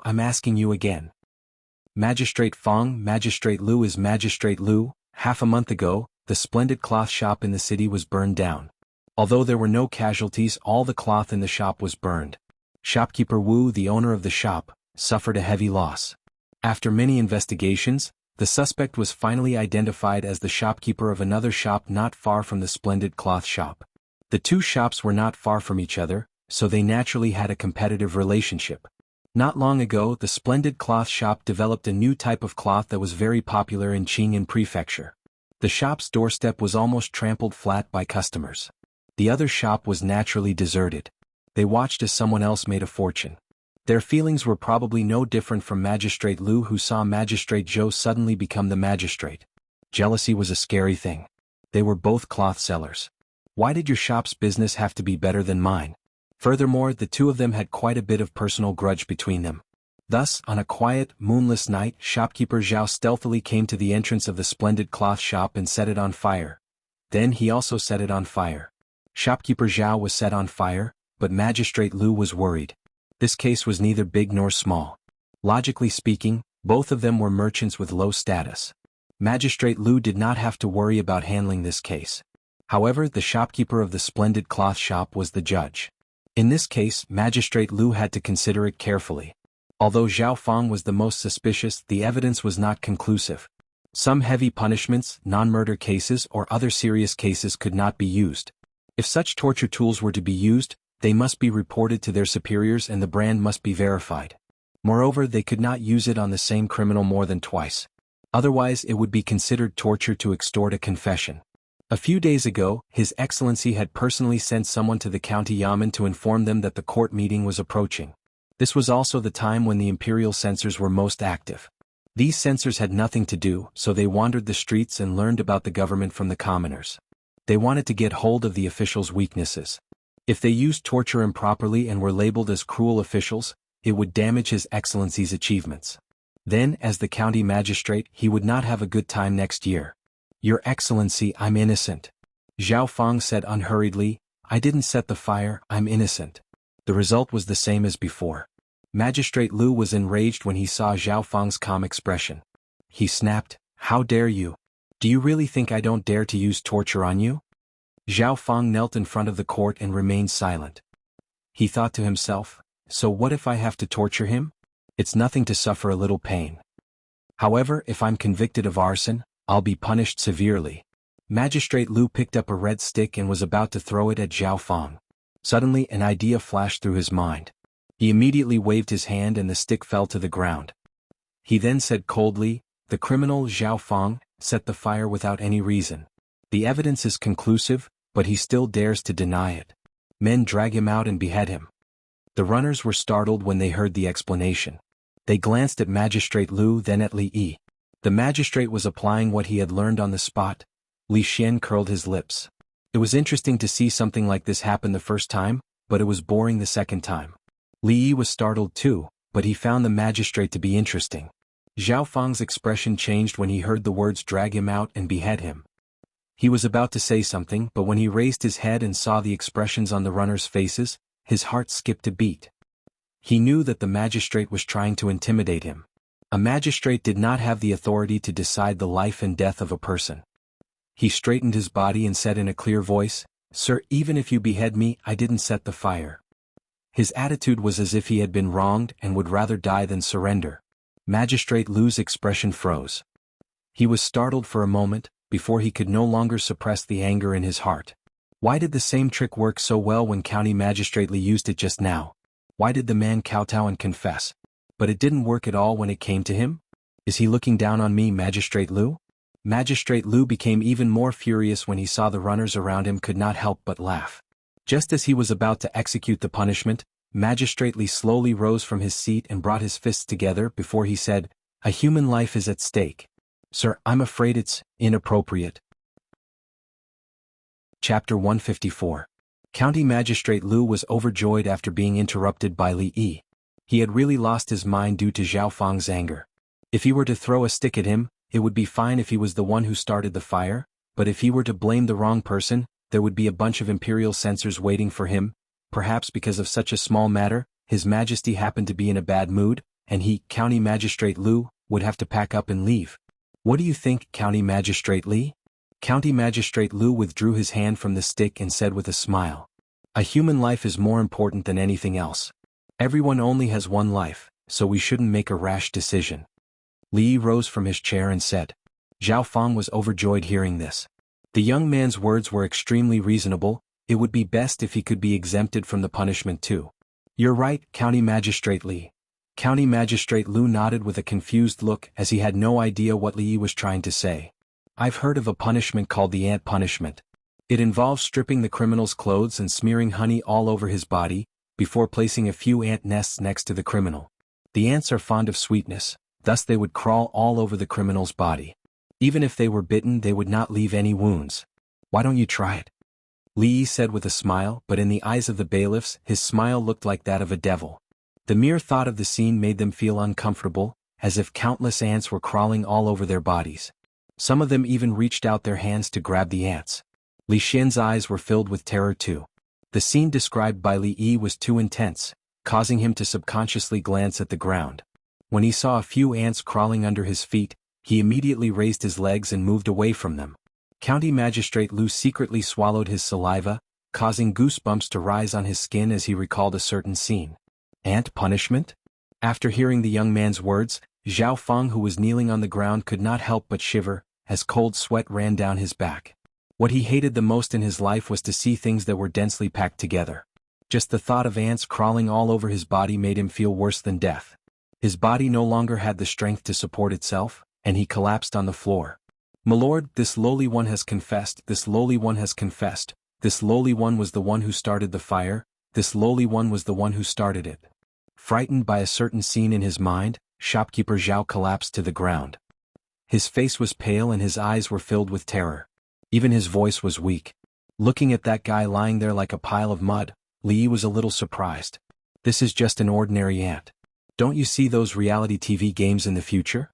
[SPEAKER 1] I'm asking you again." "Magistrate Feng, Magistrate Lu is Magistrate Lu. Half a month ago, the splendid cloth shop in the city was burned down. Although there were no casualties, all the cloth in the shop was burned. Shopkeeper Wu, the owner of the shop, suffered a heavy loss. After many investigations, the suspect was finally identified as the shopkeeper of another shop not far from the splendid cloth shop. The two shops were not far from each other, so they naturally had a competitive relationship. Not long ago, the splendid cloth shop developed a new type of cloth that was very popular in Qing'an Prefecture. The shop's doorstep was almost trampled flat by customers. The other shop was naturally deserted. They watched as someone else made a fortune. Their feelings were probably no different from Magistrate Lu, who saw Magistrate Zhou suddenly become the magistrate. Jealousy was a scary thing. They were both cloth sellers. Why did your shop's business have to be better than mine? Furthermore, the two of them had quite a bit of personal grudge between them. Thus, on a quiet, moonless night, shopkeeper Zhao stealthily came to the entrance of the splendid cloth shop and set it on fire. Then he also set it on fire. Shopkeeper Zhao was set on fire, but Magistrate Lu was worried. This case was neither big nor small. Logically speaking, both of them were merchants with low status. Magistrate Lu did not have to worry about handling this case. However, the shopkeeper of the splendid cloth shop was the judge. In this case, Magistrate Lu had to consider it carefully. Although Zhao Feng was the most suspicious, the evidence was not conclusive. Some heavy punishments, non-murder cases, or other serious cases could not be used. If such torture tools were to be used, they must be reported to their superiors and the brand must be verified. Moreover, they could not use it on the same criminal more than twice. Otherwise, it would be considered torture to extort a confession. A few days ago, His Excellency had personally sent someone to the county yamen to inform them that the court meeting was approaching. This was also the time when the imperial censors were most active. These censors had nothing to do, so they wandered the streets and learned about the government from the commoners. They wanted to get hold of the officials' weaknesses. If they used torture improperly and were labeled as cruel officials, it would damage His Excellency's achievements. Then, as the county magistrate, he would not have a good time next year. Your Excellency, I'm innocent. Zhao Fang said unhurriedly, I didn't set the fire, I'm innocent. The result was the same as before. Magistrate Lu was enraged when he saw Zhao Fang's calm expression. He snapped, How dare you? Do you really think I don't dare to use torture on you? Zhao Fang knelt in front of the court and remained silent. He thought to himself, so what if I have to torture him? It's nothing to suffer a little pain. However, if I'm convicted of arson, I'll be punished severely. Magistrate Lu picked up a red stick and was about to throw it at Zhao Fang. Suddenly an idea flashed through his mind. He immediately waved his hand and the stick fell to the ground. He then said coldly, The criminal Zhao Fang set the fire without any reason. The evidence is conclusive, but he still dares to deny it. Men drag him out and behead him. The runners were startled when they heard the explanation. They glanced at Magistrate Lu, then at Li Yi. The magistrate was applying what he had learned on the spot. Li Xian curled his lips. It was interesting to see something like this happen the first time, but it was boring the second time. Li Yi was startled too, but he found the magistrate to be interesting. Zhao Fang's expression changed when he heard the words drag him out and behead him. He was about to say something, but when he raised his head and saw the expressions on the runners' faces, his heart skipped a beat. He knew that the magistrate was trying to intimidate him. A magistrate did not have the authority to decide the life and death of a person. He straightened his body and said in a clear voice, Sir, even if you behead me, I didn't set the fire. His attitude was as if he had been wronged and would rather die than surrender. Magistrate Lu's expression froze. He was startled for a moment, before he could no longer suppress the anger in his heart. Why did the same trick work so well when County Magistrate Li used it just now? Why did the man kowtow and confess? But it didn't work at all when it came to him? Is he looking down on me, Magistrate Lu? Magistrate Lu became even more furious when he saw the runners around him could not help but laugh. Just as he was about to execute the punishment, Magistrate Li slowly rose from his seat and brought his fists together before he said, A human life is at stake. Sir, I'm afraid it's inappropriate. Chapter 154. County Magistrate Lu was overjoyed after being interrupted by Li Yi. He had really lost his mind due to Zhao Fang's anger. If he were to throw a stick at him, it would be fine if he was the one who started the fire, but if he were to blame the wrong person, there would be a bunch of imperial censors waiting for him. Perhaps because of such a small matter, His Majesty happened to be in a bad mood, and he, County Magistrate Lu, would have to pack up and leave. What do you think, County Magistrate Li? County Magistrate Lu withdrew his hand from the stick and said with a smile. A human life is more important than anything else. Everyone only has one life, so we shouldn't make a rash decision. Li Yi rose from his chair and said. Zhao Fang was overjoyed hearing this. The young man's words were extremely reasonable. It would be best if he could be exempted from the punishment too. You're right, County Magistrate Li. County Magistrate Lu nodded with a confused look as he had no idea what Li Yi was trying to say. I've heard of a punishment called the ant punishment. It involves stripping the criminal's clothes and smearing honey all over his body, before placing a few ant nests next to the criminal. The ants are fond of sweetness, thus they would crawl all over the criminal's body. Even if they were bitten, they would not leave any wounds. Why don't you try it? Li Yi said with a smile, but in the eyes of the bailiffs, his smile looked like that of a devil. The mere thought of the scene made them feel uncomfortable, as if countless ants were crawling all over their bodies. Some of them even reached out their hands to grab the ants. Li Xian's eyes were filled with terror too. The scene described by Li Yi was too intense, causing him to subconsciously glance at the ground. When he saw a few ants crawling under his feet, he immediately raised his legs and moved away from them. County Magistrate Lu secretly swallowed his saliva, causing goosebumps to rise on his skin as he recalled a certain scene. Ant punishment? After hearing the young man's words, Zhao Fang, who was kneeling on the ground, could not help but shiver, as cold sweat ran down his back. What he hated the most in his life was to see things that were densely packed together. Just the thought of ants crawling all over his body made him feel worse than death. His body no longer had the strength to support itself, and he collapsed on the floor. My lord, this lowly one has confessed, this lowly one has confessed, this lowly one was the one who started the fire, this lowly one was the one who started it. Frightened by a certain scene in his mind, shopkeeper Zhao collapsed to the ground. His face was pale and his eyes were filled with terror. Even his voice was weak. Looking at that guy lying there like a pile of mud, Li Yi was a little surprised. This is just an ordinary ant. Don't you see those reality TV games in the future?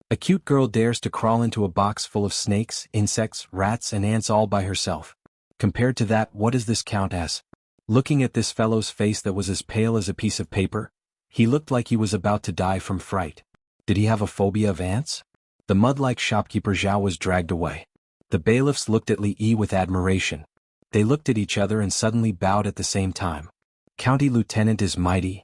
[SPEAKER 1] A cute girl dares to crawl into a box full of snakes, insects, rats and ants all by herself. Compared to that, what does this count as? Looking at this fellow's face that was as pale as a piece of paper, he looked like he was about to die from fright. Did he have a phobia of ants? The mud-like shopkeeper Zhao was dragged away. The bailiffs looked at Li Yi with admiration. They looked at each other and suddenly bowed at the same time. County Lieutenant is mighty.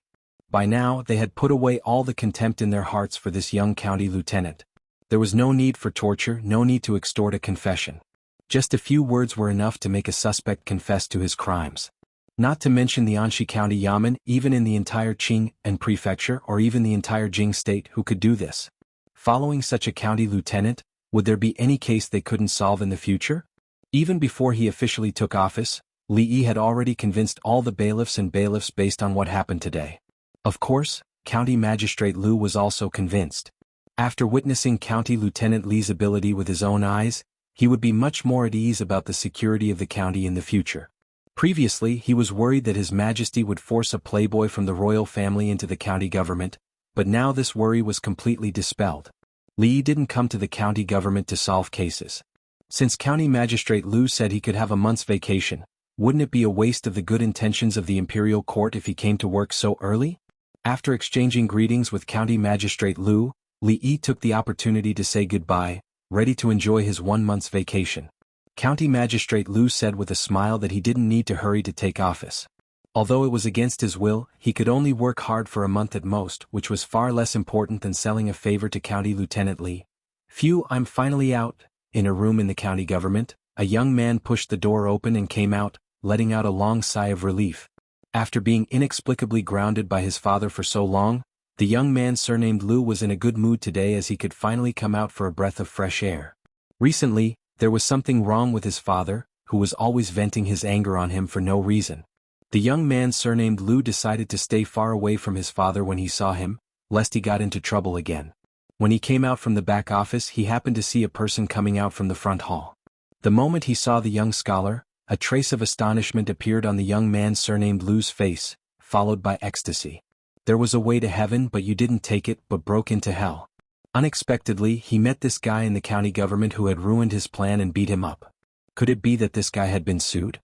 [SPEAKER 1] By now, they had put away all the contempt in their hearts for this young county lieutenant. There was no need for torture, no need to extort a confession. Just a few words were enough to make a suspect confess to his crimes. Not to mention the Anxi County Yamen, even in the entire Qing and prefecture or even the entire Jing state who could do this. Following such a county lieutenant, would there be any case they couldn't solve in the future? Even before he officially took office, Li Yi had already convinced all the bailiffs based on what happened today. Of course, County Magistrate Liu was also convinced. After witnessing County Lieutenant Li's ability with his own eyes, he would be much more at ease about the security of the county in the future. Previously, he was worried that His Majesty would force a playboy from the royal family into the county government, but now this worry was completely dispelled. Li Yi didn't come to the county government to solve cases. Since County Magistrate Liu said he could have a month's vacation, wouldn't it be a waste of the good intentions of the imperial court if he came to work so early? After exchanging greetings with County Magistrate Liu, Li Yi took the opportunity to say goodbye, ready to enjoy his 1 month's vacation. County Magistrate Liu said with a smile that he didn't need to hurry to take office. Although it was against his will, he could only work hard for a month at most, which was far less important than selling a favor to County Lieutenant Li. Phew, I'm finally out. In a room in the county government, a young man pushed the door open and came out, letting out a long sigh of relief. After being inexplicably grounded by his father for so long, the young man surnamed Liu was in a good mood today as he could finally come out for a breath of fresh air. Recently, there was something wrong with his father, who was always venting his anger on him for no reason. The young man surnamed Liu decided to stay far away from his father when he saw him, lest he got into trouble again. When he came out from the back office, he happened to see a person coming out from the front hall. The moment he saw the young scholar, a trace of astonishment appeared on the young man surnamed Liu's face, followed by ecstasy. There was a way to heaven, but you didn't take it, but broke into hell. Unexpectedly, he met this guy in the county government who had ruined his plan and beat him up. Could it be that this guy had been sued?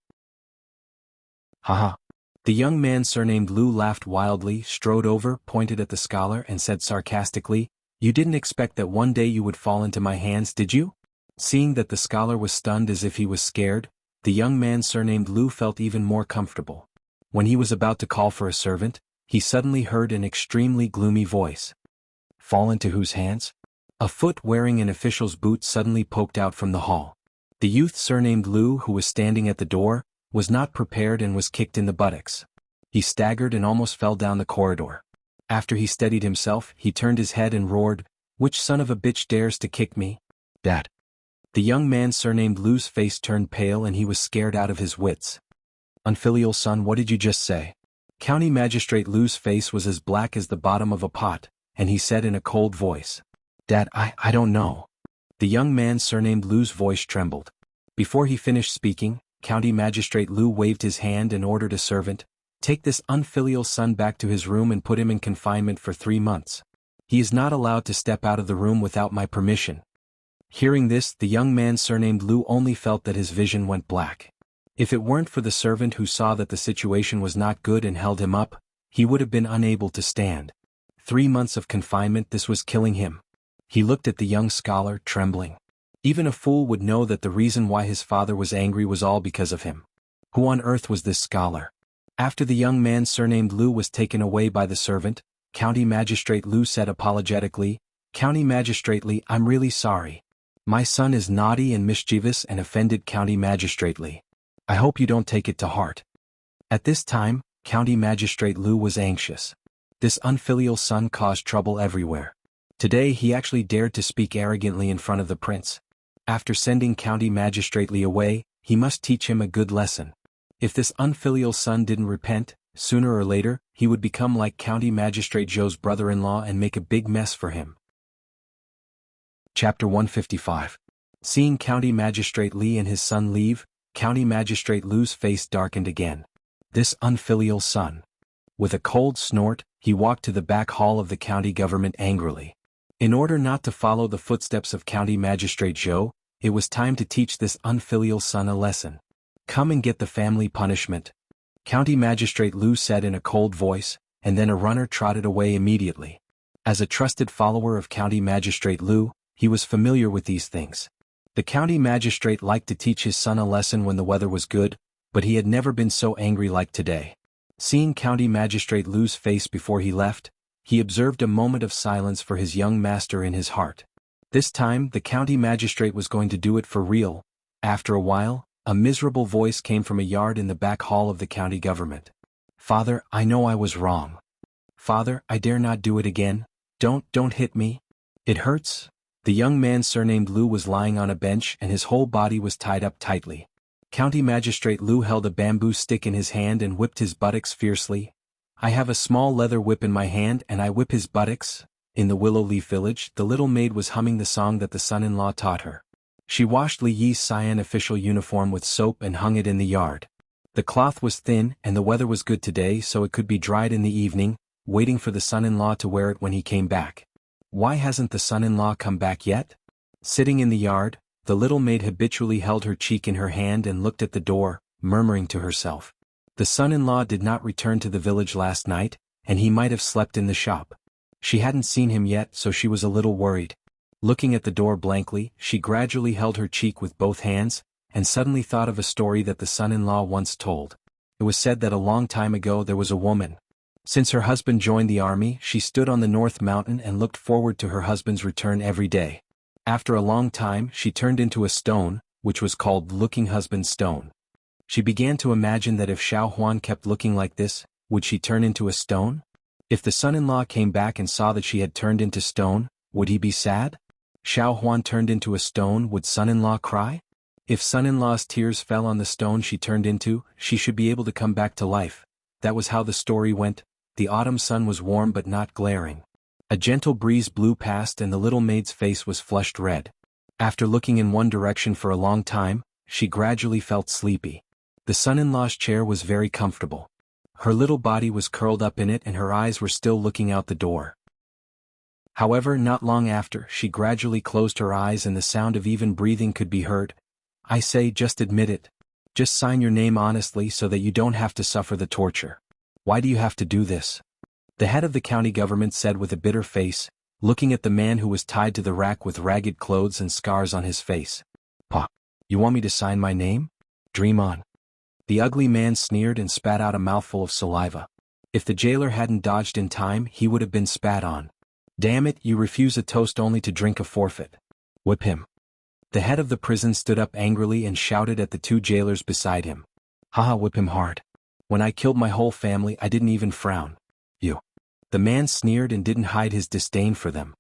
[SPEAKER 1] Haha. The young man surnamed Liu laughed wildly, strode over, pointed at the scholar and said sarcastically, "You didn't expect that one day you would fall into my hands, did you?" Seeing that the scholar was stunned as if he was scared, the young man surnamed Liu felt even more comfortable. When he was about to call for a servant, he suddenly heard an extremely gloomy voice. Fall into whose hands? A foot wearing an official's boot suddenly poked out from the hall. The youth surnamed Liu, who was standing at the door, was not prepared and was kicked in the buttocks. He staggered and almost fell down the corridor. After he steadied himself, he turned his head and roared, "Which son of a bitch dares to kick me? Dad." The young man surnamed Liu's face turned pale and he was scared out of his wits. "Unfilial son, what did you just say?" County Magistrate Liu's face was as black as the bottom of a pot, and he said in a cold voice, "Dad, I don't know." The young man surnamed Liu's voice trembled. Before he finished speaking, County Magistrate Liu waved his hand and ordered a servant, "Take this unfilial son back to his room and put him in confinement for 3 months. He is not allowed to step out of the room without my permission." Hearing this, the young man surnamed Liu only felt that his vision went black. If it weren't for the servant who saw that the situation was not good and held him up, he would have been unable to stand. 3 months of confinement, this was killing him. He looked at the young scholar, trembling. Even a fool would know that the reason why his father was angry was all because of him. Who on earth was this scholar? After the young man surnamed Liu was taken away by the servant, County Magistrate Liu said apologetically, "County Magistrate Li, I'm really sorry. My son is naughty and mischievous and offended County Magistrate Li. I hope you don't take it to heart." At this time, County Magistrate Liu was anxious. This unfilial son caused trouble everywhere. Today he actually dared to speak arrogantly in front of the prince. After sending County Magistrate Li away, he must teach him a good lesson. If this unfilial son didn't repent, sooner or later, he would become like County Magistrate Zhou's brother-in-law and make a big mess for him. Chapter 155. Seeing County Magistrate Li and his son leave, County Magistrate Liu's face darkened again. This unfilial son. With a cold snort, he walked to the back hall of the county government angrily. In order not to follow the footsteps of County Magistrate Zhou, it was time to teach this unfilial son a lesson. Come and get the family punishment, County Magistrate Lu said in a cold voice, and then a runner trotted away immediately. As a trusted follower of County Magistrate Lu, he was familiar with these things. The county magistrate liked to teach his son a lesson when the weather was good, but he had never been so angry like today. Seeing County Magistrate Lu's face before he left, he observed a moment of silence for his young master in his heart. This time the county magistrate was going to do it for real. After a while, a miserable voice came from a yard in the back hall of the county government. Father, I know I was wrong. Father, I dare not do it again. Don't hit me. It hurts. The young man surnamed Lu was lying on a bench and his whole body was tied up tightly. County Magistrate Lu held a bamboo stick in his hand and whipped his buttocks fiercely. I have a small leather whip in my hand and I whip his buttocks. In the Willow Leaf village, the little maid was humming the song that the son-in-law taught her. She washed Li Yi's cyan official uniform with soap and hung it in the yard. The cloth was thin and the weather was good today so it could be dried in the evening, waiting for the son-in-law to wear it when he came back. Why hasn't the son-in-law come back yet? Sitting in the yard, the little maid habitually held her cheek in her hand and looked at the door, murmuring to herself. The son-in-law did not return to the village last night, and he might have slept in the shop. She hadn't seen him yet so she was a little worried. Looking at the door blankly, she gradually held her cheek with both hands, and suddenly thought of a story that the son-in-law once told. It was said that a long time ago there was a woman. Since her husband joined the army, she stood on the North Mountain and looked forward to her husband's return every day. After a long time, she turned into a stone, which was called Looking Husband's Stone. She began to imagine that if Xuanhuan kept looking like this, would she turn into a stone? If the son-in-law came back and saw that she had turned into stone, would he be sad? Xuanhuan turned into a stone, would son-in-law cry? If son-in-law's tears fell on the stone she turned into, she should be able to come back to life. That was how the story went. The autumn sun was warm but not glaring. A gentle breeze blew past and the little maid's face was flushed red. After looking in one direction for a long time, she gradually felt sleepy. The son-in-law's chair was very comfortable. Her little body was curled up in it and her eyes were still looking out the door. However, not long after, she gradually closed her eyes and the sound of even breathing could be heard. I say, just admit it. Just sign your name honestly so that you don't have to suffer the torture. Why do you have to do this? The head of the county government said with a bitter face, looking at the man who was tied to the rack with ragged clothes and scars on his face. Pa, you want me to sign my name? Dream on. The ugly man sneered and spat out a mouthful of saliva. If the jailer hadn't dodged in time, he would have been spat on. Damn it, you refuse a toast only to drink a forfeit. Whip him. The head of the prison stood up angrily and shouted at the two jailers beside him. Haha, whip him hard. When I killed my whole family I didn't even frown. You. The man sneered and didn't hide his disdain for them.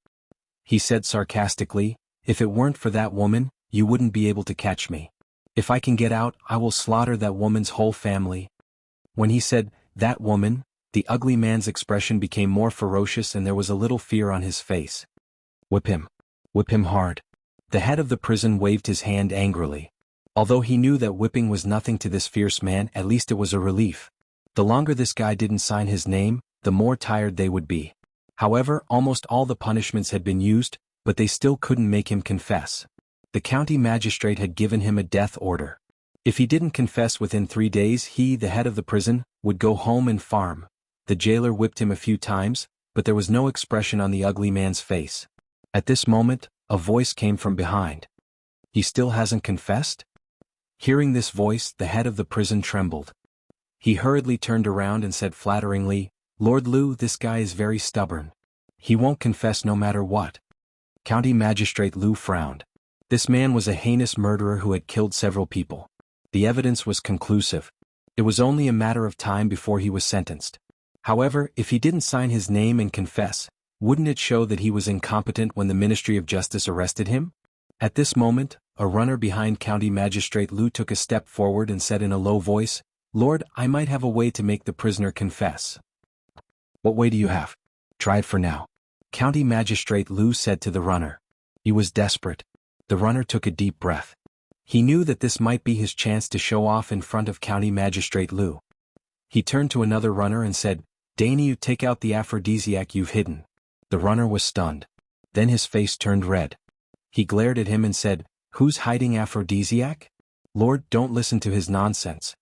[SPEAKER 1] He said sarcastically, if it weren't for that woman, you wouldn't be able to catch me. If I can get out, I will slaughter that woman's whole family. When he said, that woman, the ugly man's expression became more ferocious and there was a little fear on his face. Whip him. Whip him hard. The head of the prison waved his hand angrily. Although he knew that whipping was nothing to this fierce man, at least it was a relief. The longer this guy didn't sign his name, the more tired they would be. However, almost all the punishments had been used, but they still couldn't make him confess. The county magistrate had given him a death order. If he didn't confess within 3 days, he, the head of the prison, would go home and farm. The jailer whipped him a few times, but there was no expression on the ugly man's face. At this moment, a voice came from behind. He still hasn't confessed? Hearing this voice, the head of the prison trembled. He hurriedly turned around and said flatteringly, Lord Lu, this guy is very stubborn. He won't confess no matter what. County Magistrate Lu frowned. This man was a heinous murderer who had killed several people. The evidence was conclusive. It was only a matter of time before he was sentenced. However, if he didn't sign his name and confess, wouldn't it show that he was incompetent when the Ministry of Justice arrested him? At this moment, a runner behind County Magistrate Lu took a step forward and said in a low voice, Lord, I might have a way to make the prisoner confess. What way do you have? Try it for now. County Magistrate Lu said to the runner. He was desperate. The runner took a deep breath. He knew that this might be his chance to show off in front of County Magistrate Lu. He turned to another runner and said, Danny, you take out the aphrodisiac you've hidden. The runner was stunned. Then his face turned red. He glared at him and said, "Who's hiding aphrodisiac? Lord, don't listen to his nonsense."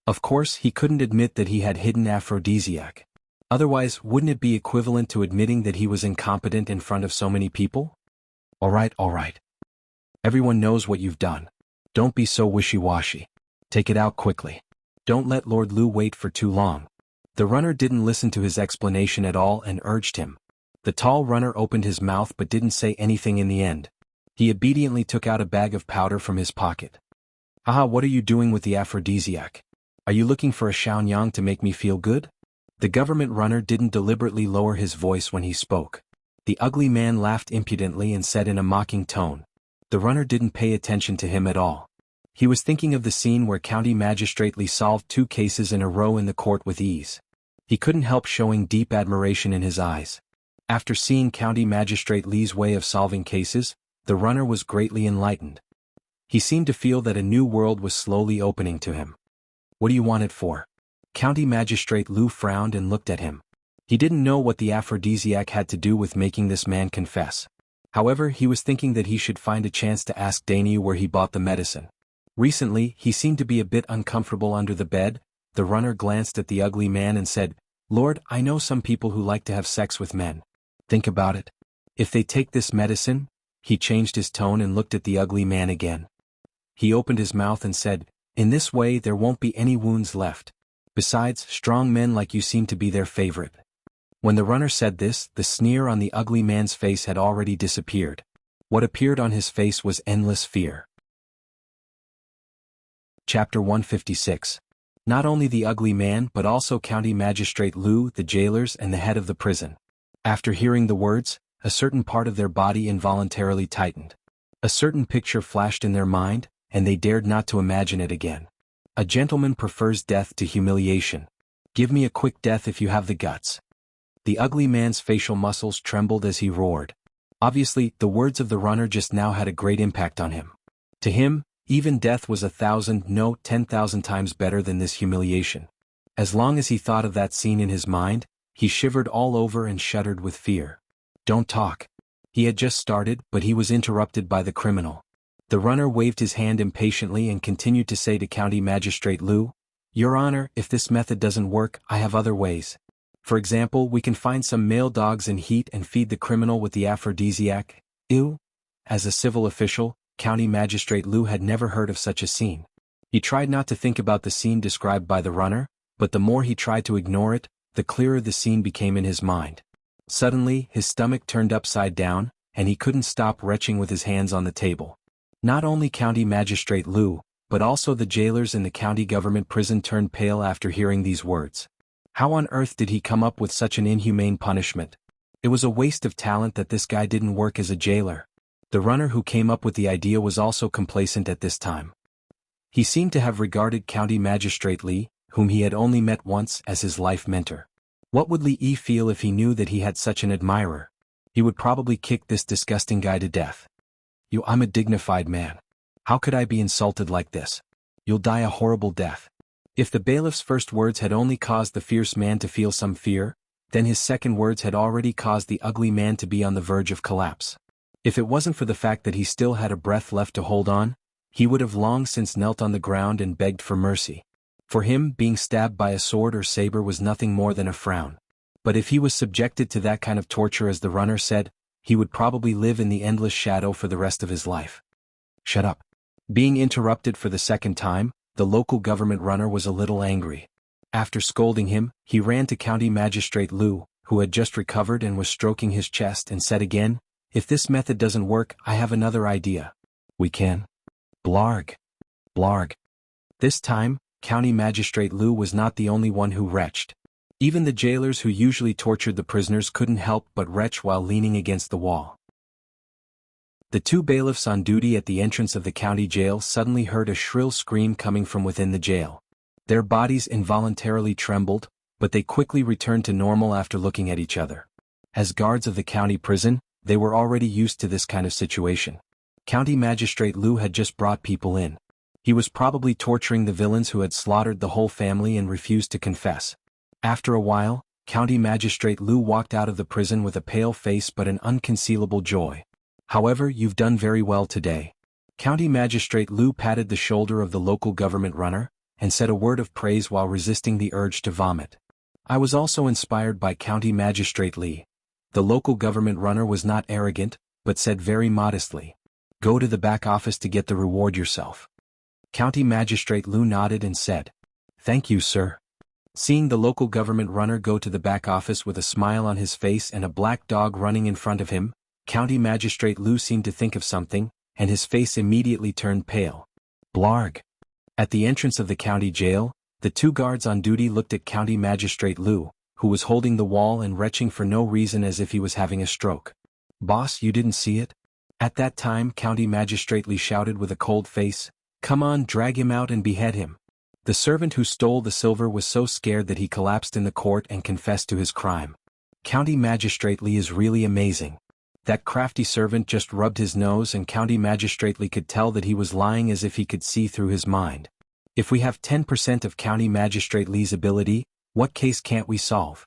[SPEAKER 1] Of course, he couldn't admit that he had hidden aphrodisiac. Otherwise, wouldn't it be equivalent to admitting that he was incompetent in front of so many people? All right. Everyone knows what you've done. Don't be so wishy-washy. Take it out quickly. Don't let Lord Lu wait for too long. The runner didn't listen to his explanation at all and urged him. The tall runner opened his mouth but didn't say anything in the end. He obediently took out a bag of powder from his pocket. "Aha, what are you doing with the aphrodisiac? Are you looking for a xianxia to make me feel good?" The government runner didn't deliberately lower his voice when he spoke. The ugly man laughed impudently and said in a mocking tone. The runner didn't pay attention to him at all. He was thinking of the scene where County Magistrate Li solved 2 cases in a row in the court with ease. He couldn't help showing deep admiration in his eyes. After seeing County Magistrate Li's way of solving cases, the runner was greatly enlightened. He seemed to feel that a new world was slowly opening to him. "What do you want it for?" County Magistrate Lu frowned and looked at him. He didn't know what the aphrodisiac had to do with making this man confess. However, he was thinking that he should find a chance to ask Daniel where he bought the medicine. Recently, he seemed to be a bit uncomfortable under the bed. The runner glanced at the ugly man and said, "Lord, I know some people who like to have sex with men. Think about it. If they take this medicine..." He changed his tone and looked at the ugly man again. He opened his mouth and said, "In this way there won't be any wounds left. Besides, strong men like you seem to be their favorite." When the runner said this, the sneer on the ugly man's face had already disappeared. What appeared on his face was endless fear. Chapter 156. Not only the ugly man but also County Magistrate Lu, the jailers and the head of the prison. After hearing the words, a certain part of their body involuntarily tightened. A certain picture flashed in their mind, and they dared not to imagine it again. A gentleman prefers death to humiliation. Give me a quick death if you have the guts. The ugly man's facial muscles trembled as he roared. Obviously, the words of the runner just now had a great impact on him. To him, even death was 1,000, no, 10,000 times better than this humiliation. As long as he thought of that scene in his mind, he shivered all over and shuddered with fear. "Don't talk." He had just started, but he was interrupted by the criminal. The runner waved his hand impatiently and continued to say to County Magistrate Lu, "Your Honor, if this method doesn't work, I have other ways. For example, we can find some male dogs in heat and feed the criminal with the aphrodisiac." Ew. As a civil official, County Magistrate Lu had never heard of such a scene. He tried not to think about the scene described by the runner, but the more he tried to ignore it, the clearer the scene became in his mind. Suddenly, his stomach turned upside down, and he couldn't stop retching with his hands on the table. Not only County Magistrate Lu, but also the jailers in the county government prison turned pale after hearing these words. How on earth did he come up with such an inhumane punishment? It was a waste of talent that this guy didn't work as a jailer. The runner who came up with the idea was also complacent at this time. He seemed to have regarded County Magistrate Li, whom he had only met once, as his life mentor. What would Li Yi feel if he knew that he had such an admirer? He would probably kick this disgusting guy to death. I'm a dignified man. How could I be insulted like this? You'll die a horrible death." If the bailiff's first words had only caused the fierce man to feel some fear, then his second words had already caused the ugly man to be on the verge of collapse. If it wasn't for the fact that he still had a breath left to hold on, he would have long since knelt on the ground and begged for mercy. For him, being stabbed by a sword or saber was nothing more than a frown. But if he was subjected to that kind of torture as the runner said, he would probably live in the endless shadow for the rest of his life. Shut up. Being interrupted for the second time, the local government runner was a little angry. After scolding him, he ran to County Magistrate Lu, who had just recovered and was stroking his chest, and said again, "If this method doesn't work, I have another idea. We can." Blarg. Blarg. This time, County Magistrate Lu was not the only one who retched. Even the jailers who usually tortured the prisoners couldn't help but retch while leaning against the wall. The 2 bailiffs on duty at the entrance of the county jail suddenly heard a shrill scream coming from within the jail. Their bodies involuntarily trembled, but they quickly returned to normal after looking at each other. As guards of the county prison, they were already used to this kind of situation. County Magistrate Lu had just brought people in. He was probably torturing the villains who had slaughtered the whole family and refused to confess. After a while, County Magistrate Lu walked out of the prison with a pale face but an unconcealable joy. However, you've done very well today. County Magistrate Lu patted the shoulder of the local government runner, and said a word of praise while resisting the urge to vomit. I was also inspired by County Magistrate Li. The local government runner was not arrogant, but said very modestly, "Go to the back office to get the reward yourself." County Magistrate Lu nodded and said, "Thank you, sir." Seeing the local government runner go to the back office with a smile on his face and a black dog running in front of him, County Magistrate Lu seemed to think of something, and his face immediately turned pale. Blarg. At the entrance of the county jail, the two guards on duty looked at County Magistrate Lu, who was holding the wall and retching for no reason as if he was having a stroke. "Boss, you didn't see it?" At that time County Magistrate Li shouted with a cold face, "Come on, drag him out and behead him." The servant who stole the silver was so scared that he collapsed in the court and confessed to his crime. County Magistrate Li is really amazing. That crafty servant just rubbed his nose and County Magistrate Li could tell that he was lying as if he could see through his mind. If we have 10% of County Magistrate Li's ability, what case can't we solve?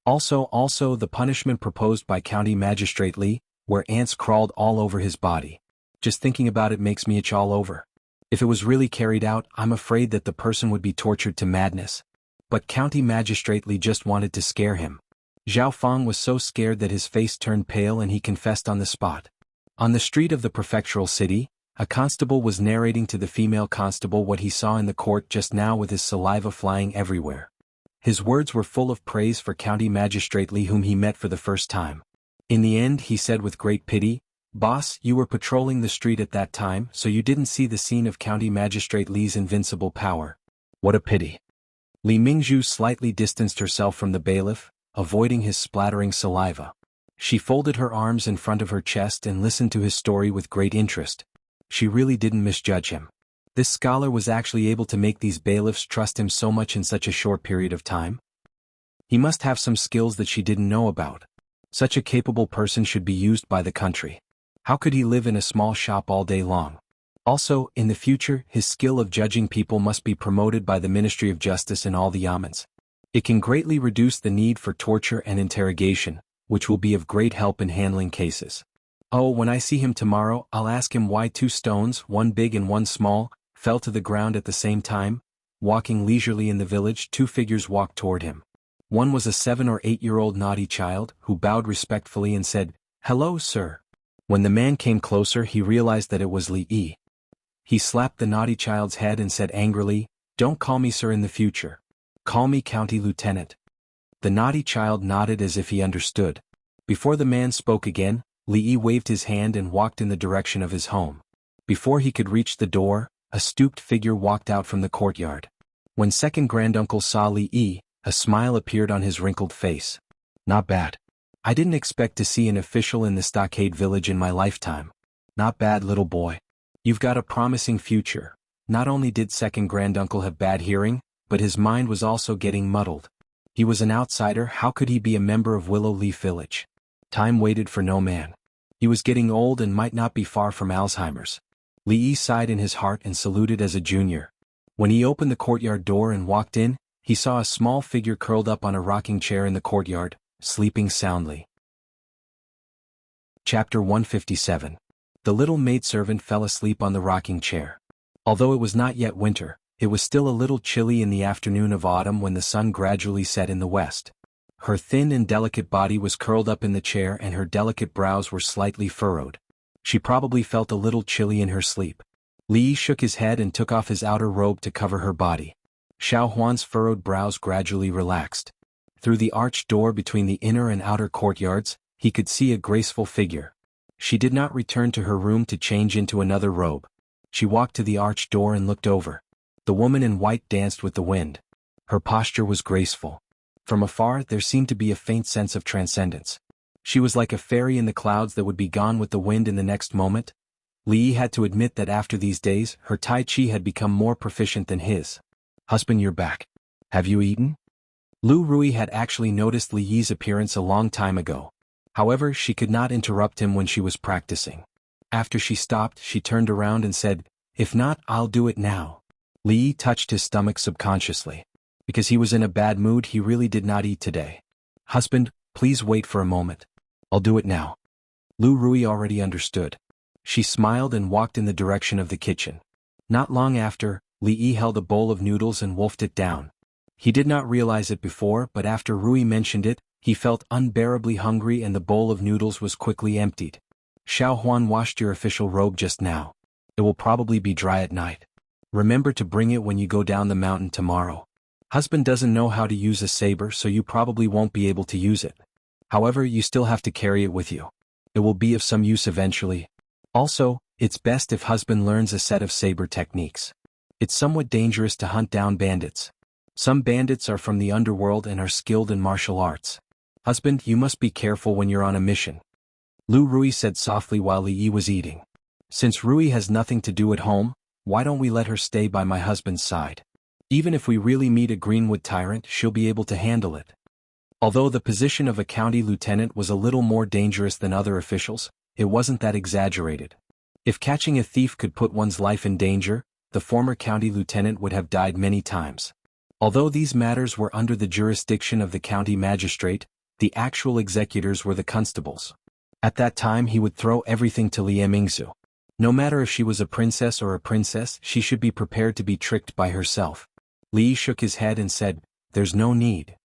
[SPEAKER 1] Also the punishment proposed by County Magistrate Li, where ants crawled all over his body. Just thinking about it makes me itch all over. If it was really carried out, I'm afraid that the person would be tortured to madness. But County Magistrate Li just wanted to scare him. Zhao Feng was so scared that his face turned pale and he confessed on the spot. On the street of the prefectural city, a constable was narrating to the female constable what he saw in the court just now with his saliva flying everywhere. His words were full of praise for County Magistrate Li whom he met for the first time. In the end he said with great pity, "Boss, you were patrolling the street at that time, so you didn't see the scene of County Magistrate Li's invincible power. What a pity." Li Mingzhu slightly distanced herself from the bailiff, avoiding his splattering saliva. She folded her arms in front of her chest and listened to his story with great interest. She really didn't misjudge him. This scholar was actually able to make these bailiffs trust him so much in such a short period of time. He must have some skills that she didn't know about. Such a capable person should be used by the country. How could he live in a small shop all day long? Also, in the future, his skill of judging people must be promoted by the Ministry of Justice in all the yamens. It can greatly reduce the need for torture and interrogation, which will be of great help in handling cases. Oh, when I see him tomorrow, I'll ask him why 2 stones, one big and one small, fell to the ground at the same time. Walking leisurely in the village, 2 figures walked toward him. One was a 7 or 8-year-old naughty child, who bowed respectfully and said, "Hello, sir." When the man came closer, he realized that it was Li Yi. He slapped the naughty child's head and said angrily, "Don't call me sir in the future. Call me County Lieutenant." The naughty child nodded as if he understood. Before the man spoke again, Li Yi waved his hand and walked in the direction of his home. Before he could reach the door, a stooped figure walked out from the courtyard. When second granduncle saw Li Yi, a smile appeared on his wrinkled face. "Not bad. I didn't expect to see an official in the stockade village in my lifetime. Not bad, little boy. You've got a promising future." Not only did second granduncle have bad hearing, but his mind was also getting muddled. He was an outsider, how could he be a member of Willow Leaf Village? Time waited for no man. He was getting old and might not be far from Alzheimer's. Li Yi sighed in his heart and saluted as a junior. When he opened the courtyard door and walked in, he saw a small figure curled up on a rocking chair in the courtyard, sleeping soundly. Chapter 157. The little maidservant fell asleep on the rocking chair. Although it was not yet winter, it was still a little chilly in the afternoon of autumn when the sun gradually set in the west. Her thin and delicate body was curled up in the chair and her delicate brows were slightly furrowed. She probably felt a little chilly in her sleep. Li Yi shook his head and took off his outer robe to cover her body. Xuanhuan's furrowed brows gradually relaxed. Through the arched door between the inner and outer courtyards, he could see a graceful figure. She did not return to her room to change into another robe. She walked to the arched door and looked over. The woman in white danced with the wind. Her posture was graceful. From afar there seemed to be a faint sense of transcendence. She was like a fairy in the clouds that would be gone with the wind in the next moment. Li Yi had to admit that after these days her Tai Chi had become more proficient than his. "Husband, you're back. Have you eaten?" Lu Rui had actually noticed Li Yi's appearance a long time ago. However, she could not interrupt him when she was practicing. After she stopped, she turned around and said, "If not, I'll do it now." Li Yi touched his stomach subconsciously. Because he was in a bad mood, he really did not eat today. Husband, please wait for a moment. I'll do it now. Lu Rui already understood. She smiled and walked in the direction of the kitchen. Not long after, Li Yi held a bowl of noodles and wolfed it down. He did not realize it before, but after Rui mentioned it, he felt unbearably hungry and the bowl of noodles was quickly emptied. Xuanhuan washed your official robe just now. It will probably be dry at night. Remember to bring it when you go down the mountain tomorrow. Husband doesn't know how to use a saber, so you probably won't be able to use it. However, you still have to carry it with you. It will be of some use eventually. Also, it's best if husband learns a set of saber techniques. It's somewhat dangerous to hunt down bandits. Some bandits are from the underworld and are skilled in martial arts. Husband, you must be careful when you're on a mission. Lu Rui said softly while Li Yi was eating. Since Rui has nothing to do at home, why don't we let her stay by my husband's side? Even if we really meet a Greenwood tyrant, she'll be able to handle it. Although the position of a county lieutenant was a little more dangerous than other officials, it wasn't that exaggerated. If catching a thief could put one's life in danger, the former county lieutenant would have died many times. Although these matters were under the jurisdiction of the county magistrate, the actual executors were the constables. At that time he would throw everything to Li Mingzu. No matter if she was a princess or a princess, she should be prepared to be tricked by herself. Li shook his head and said, "There's no need.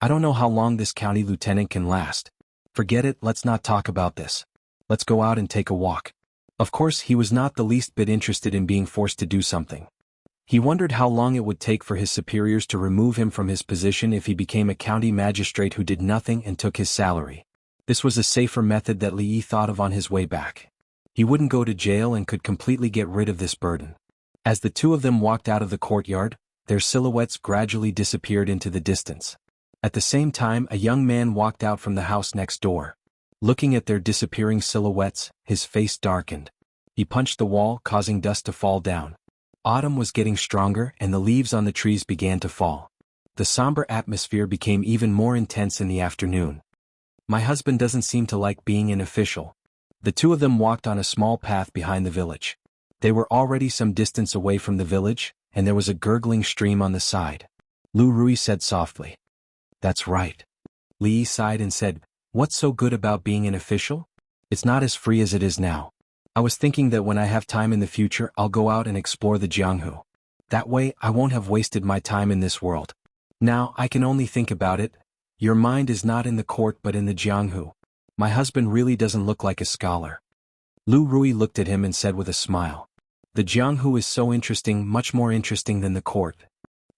[SPEAKER 1] I don't know how long this county lieutenant can last. Forget it, let's not talk about this. Let's go out and take a walk." Of course, he was not the least bit interested in being forced to do something. He wondered how long it would take for his superiors to remove him from his position if he became a county magistrate who did nothing and took his salary. This was a safer method that Li Yi thought of on his way back. He wouldn't go to jail and could completely get rid of this burden. As the two of them walked out of the courtyard, their silhouettes gradually disappeared into the distance. At the same time, a young man walked out from the house next door. Looking at their disappearing silhouettes, his face darkened. He punched the wall, causing dust to fall down. Autumn was getting stronger and the leaves on the trees began to fall. The somber atmosphere became even more intense in the afternoon. My husband doesn't seem to like being an official. The two of them walked on a small path behind the village. They were already some distance away from the village, and there was a gurgling stream on the side. Lu Rui said softly, "That's right." Li sighed and said, "What's so good about being an official? It's not as free as it is now. I was thinking that when I have time in the future I'll go out and explore the jianghu. That way I won't have wasted my time in this world. Now I can only think about it. Your mind is not in the court but in the jianghu. My husband really doesn't look like a scholar." Lu Rui looked at him and said with a smile, "The jianghu is so interesting, much more interesting than the court."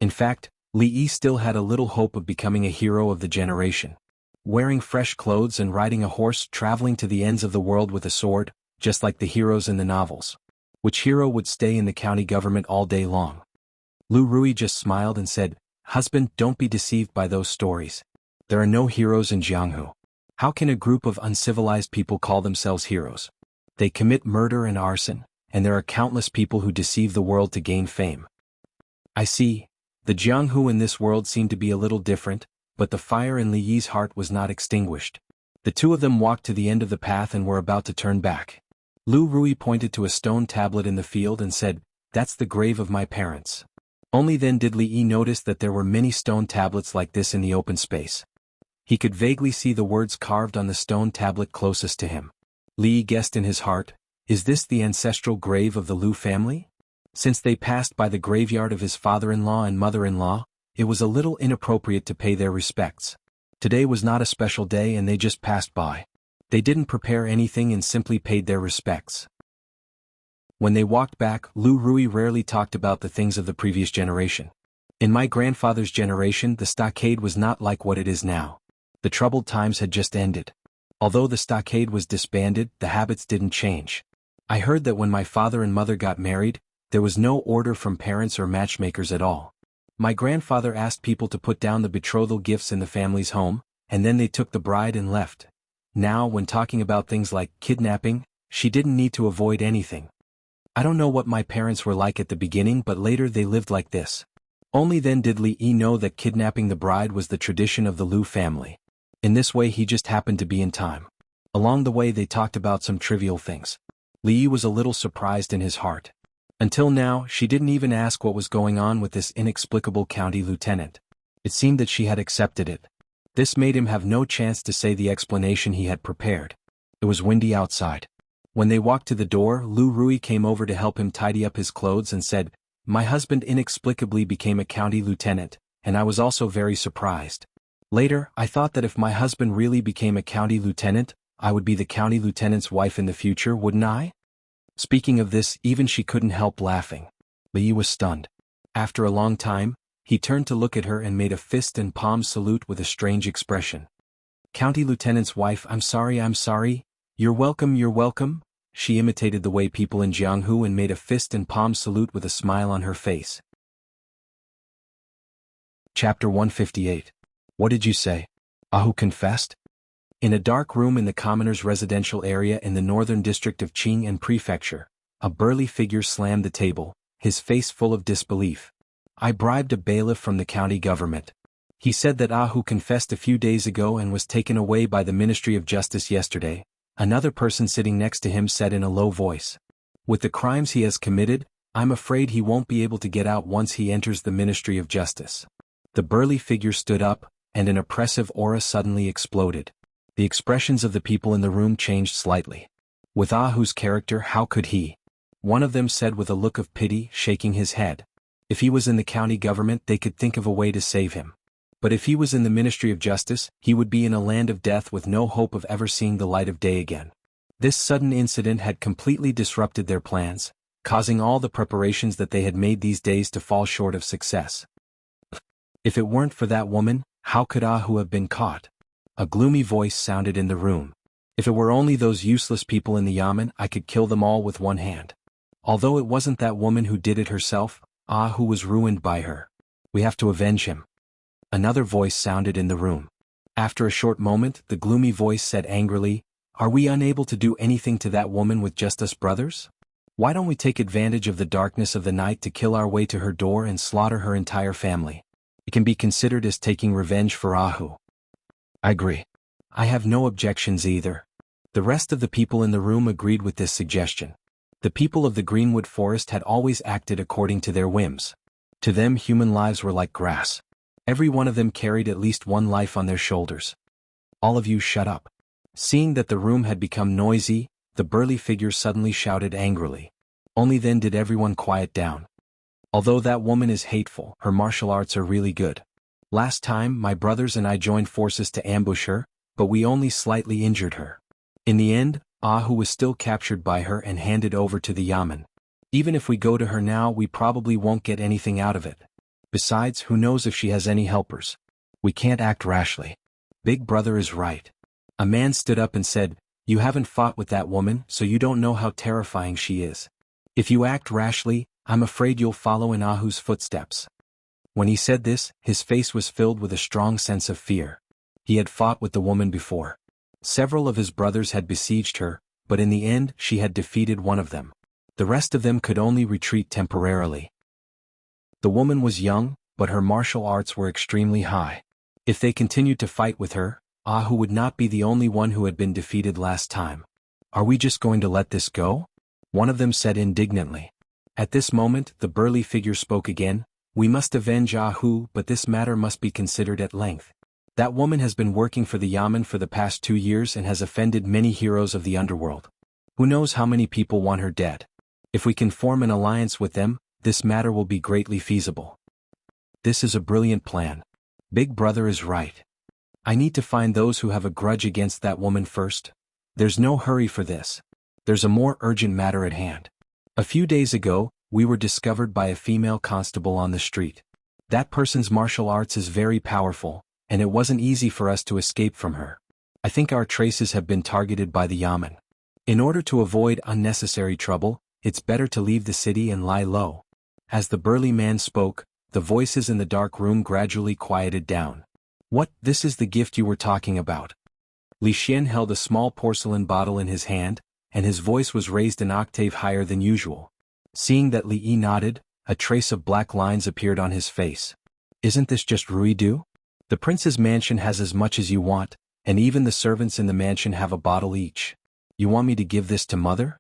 [SPEAKER 1] In fact, Li Yi still had a little hope of becoming a hero of the generation. Wearing fresh clothes and riding a horse, traveling to the ends of the world with a sword, just like the heroes in the novels. Which hero would stay in the county government all day long? Lu Rui just smiled and said, "Husband, don't be deceived by those stories. There are no heroes in Jianghu. How can a group of uncivilized people call themselves heroes? They commit murder and arson, and there are countless people who deceive the world to gain fame." I see. The Jianghu in this world seemed to be a little different, but the fire in Li Yi's heart was not extinguished. The two of them walked to the end of the path and were about to turn back. Lu Rui pointed to a stone tablet in the field and said, "That's the grave of my parents." Only then did Li Yi notice that there were many stone tablets like this in the open space. He could vaguely see the words carved on the stone tablet closest to him. Li Yi guessed in his heart, "Is this the ancestral grave of the Lu family?" Since they passed by the graveyard of his father-in-law and mother-in-law, it was a little inappropriate to pay their respects. Today was not a special day and they just passed by. They didn't prepare anything and simply paid their respects. When they walked back, Lu Rui rarely talked about the things of the previous generation. In my grandfather's generation, the stockade was not like what it is now. The troubled times had just ended. Although the stockade was disbanded, the habits didn't change. I heard that when my father and mother got married, there was no order from parents or matchmakers at all. My grandfather asked people to put down the betrothal gifts in the family's home, and then they took the bride and left. Now, when talking about things like kidnapping, she didn't need to avoid anything. I don't know what my parents were like at the beginning, but later they lived like this. Only then did Li Yi know that kidnapping the bride was the tradition of the Lu family. In this way he just happened to be in time. Along the way they talked about some trivial things. Li Yi was a little surprised in his heart. Until now, she didn't even ask what was going on with this inexplicable county lieutenant. It seemed that she had accepted it. This made him have no chance to say the explanation he had prepared. It was windy outside. When they walked to the door, Lu Rui came over to help him tidy up his clothes and said, "My husband inexplicably became a county lieutenant, and I was also very surprised. Later, I thought that if my husband really became a county lieutenant, I would be the county lieutenant's wife in the future, wouldn't I?" Speaking of this, even she couldn't help laughing. Li was stunned. After a long time, he turned to look at her and made a fist and palm salute with a strange expression. "County lieutenant's wife, I'm sorry. You're welcome. She imitated the way people in Jianghu and made a fist and palm salute with a smile on her face. Chapter 158. What did you say? Ahu confessed? In a dark room in the commoner's residential area in the northern district of Qing Prefecture, a burly figure slammed the table, his face full of disbelief. "I bribed a bailiff from the county government. He said that Ahu confessed a few days ago and was taken away by the Ministry of Justice yesterday," another person sitting next to him said in a low voice. "With the crimes he has committed, I'm afraid he won't be able to get out once he enters the Ministry of Justice." The burly figure stood up, and an oppressive aura suddenly exploded. The expressions of the people in the room changed slightly. With Ahu's character, how could he? One of them said with a look of pity, shaking his head. If he was in the county government, they could think of a way to save him. But if he was in the Ministry of Justice, he would be in a land of death with no hope of ever seeing the light of day again. This sudden incident had completely disrupted their plans, causing all the preparations that they had made these days to fall short of success. If it weren't for that woman, how could Ahu have been caught? A gloomy voice sounded in the room. "If it were only those useless people in the yamen, I could kill them all with one hand. Although it wasn't that woman who did it herself, Ahu was ruined by her. We have to avenge him." Another voice sounded in the room. After a short moment, the gloomy voice said angrily, "Are we unable to do anything to that woman with just us brothers? Why don't we take advantage of the darkness of the night to kill our way to her door and slaughter her entire family? It can be considered as taking revenge for Ahu." "I agree. I have no objections either." The rest of the people in the room agreed with this suggestion. The people of the Greenwood Forest had always acted according to their whims. To them, human lives were like grass. Every one of them carried at least one life on their shoulders. "All of you shut up." Seeing that the room had become noisy, the burly figure suddenly shouted angrily. Only then did everyone quiet down. "Although that woman is hateful, her martial arts are really good. Last time, my brothers and I joined forces to ambush her, but we only slightly injured her. In the end, Ahu was still captured by her and handed over to the yamen. Even if we go to her now, we probably won't get anything out of it. Besides, who knows if she has any helpers? We can't act rashly. Big brother is right." A man stood up and said, "You haven't fought with that woman, so you don't know how terrifying she is. If you act rashly, I'm afraid you'll follow in Ahu's footsteps." When he said this, his face was filled with a strong sense of fear. He had fought with the woman before. Several of his brothers had besieged her, but in the end she had defeated one of them. The rest of them could only retreat temporarily. The woman was young, but her martial arts were extremely high. If they continued to fight with her, Ahu would not be the only one who had been defeated last time. "Are we just going to let this go?" one of them said indignantly. At this moment, the burly figure spoke again. "We must avenge Ahu, but this matter must be considered at length. That woman has been working for the yamen for the past 2 years and has offended many heroes of the underworld. Who knows how many people want her dead? If we can form an alliance with them, this matter will be greatly feasible." "This is a brilliant plan. Big brother is right. I need to find those who have a grudge against that woman first. There's no hurry for this. There's a more urgent matter at hand. A few days ago, we were discovered by a female constable on the street. That person's martial arts is very powerful, and it wasn't easy for us to escape from her. I think our traces have been targeted by the yamen. In order to avoid unnecessary trouble, it's better to leave the city and lie low." As the burly man spoke, the voices in the dark room gradually quieted down. "What, this is the gift you were talking about?" Li Xian held a small porcelain bottle in his hand, and his voice was raised an octave higher than usual. Seeing that Li Yi nodded, a trace of black lines appeared on his face. "Isn't this just Ruidu? The prince's mansion has as much as you want, and even the servants in the mansion have a bottle each. You want me to give this to mother?"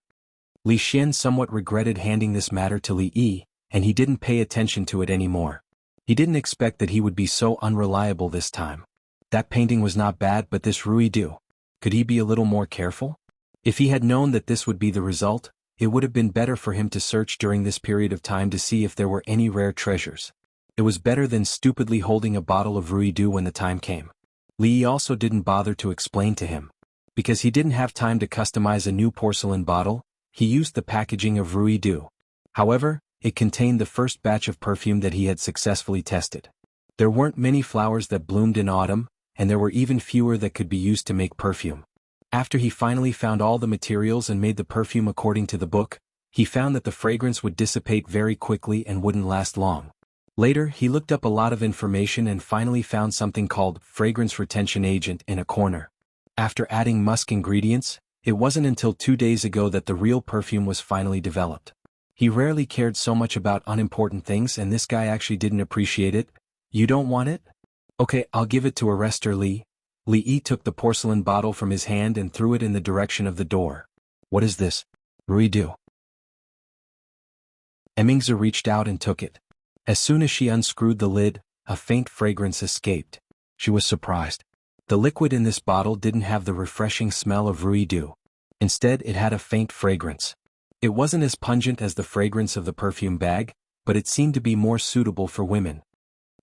[SPEAKER 1] Li Xian somewhat regretted handing this matter to Li Yi, and he didn't pay attention to it anymore. He didn't expect that he would be so unreliable this time. That painting was not bad, but this Ruidu. Could he be a little more careful? If he had known that this would be the result, it would have been better for him to search during this period of time to see if there were any rare treasures. It was better than stupidly holding a bottle of Ruidu when the time came. Li Yi also didn't bother to explain to him. Because he didn't have time to customize a new porcelain bottle, he used the packaging of Ruidu. However, it contained the first batch of perfume that he had successfully tested. There weren't many flowers that bloomed in autumn, and there were even fewer that could be used to make perfume. After he finally found all the materials and made the perfume according to the book, he found that the fragrance would dissipate very quickly and wouldn't last long. Later, he looked up a lot of information and finally found something called fragrance retention agent in a corner. After adding musk ingredients, it wasn't until 2 days ago that the real perfume was finally developed. He rarely cared so much about unimportant things, and this guy actually didn't appreciate it. You don't want it? Okay, I'll give it to Arrestor Li. Li Yi took the porcelain bottle from his hand and threw it in the direction of the door. What is this? Ruidu. Emmingza reached out and took it. As soon as she unscrewed the lid, a faint fragrance escaped. She was surprised. The liquid in this bottle didn't have the refreshing smell of Ruidu. Instead, it had a faint fragrance. It wasn't as pungent as the fragrance of the perfume bag, but it seemed to be more suitable for women.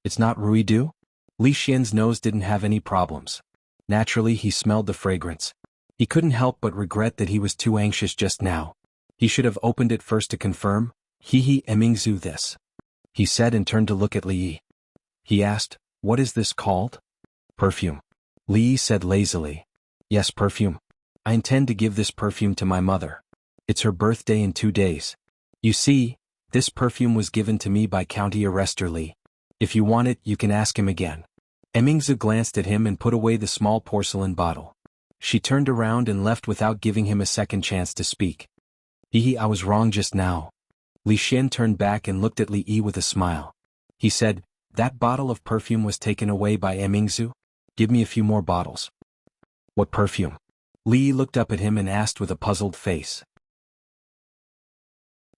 [SPEAKER 1] It's not Ruidu? Li Xian's nose didn't have any problems. Naturally, he smelled the fragrance. He couldn't help but regret that he was too anxious just now. He should have opened it first to confirm. He Emmingzu this. He said and turned to look at Li Yi. He asked, what is this called? Perfume. Li Yi said lazily. Yes, perfume. I intend to give this perfume to my mother. It's her birthday in 2 days. You see, this perfume was given to me by County Arrestor Li. If you want it, you can ask him again. Emmingza glanced at him and put away the small porcelain bottle. She turned around and left without giving him a second chance to speak. I was wrong just now. Li Xian turned back and looked at Li Yi with a smile. He said, that bottle of perfume was taken away by Emmingzu? Give me a few more bottles. What perfume? Li Yi looked up at him and asked with a puzzled face.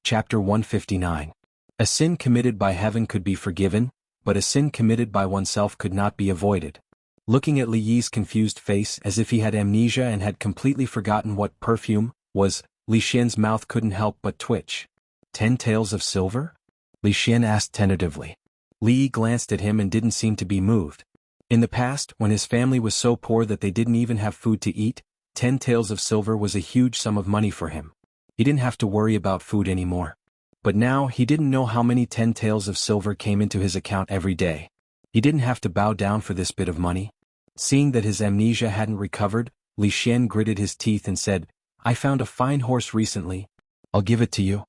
[SPEAKER 1] Chapter 159. A sin committed by heaven could be forgiven, but a sin committed by oneself could not be avoided. Looking at Li Yi's confused face as if he had amnesia and had completely forgotten what perfume was, Li Xian's mouth couldn't help but twitch. 10 taels of silver? Li Xian asked tentatively. Li Yi glanced at him and didn't seem to be moved. In the past, when his family was so poor that they didn't even have food to eat, 10 taels of silver was a huge sum of money for him. He didn't have to worry about food anymore. But now he didn't know how many 10 taels of silver came into his account every day. He didn't have to bow down for this bit of money. Seeing that his amnesia hadn't recovered, Li Xian gritted his teeth and said, I found a fine horse recently. I'll give it to you.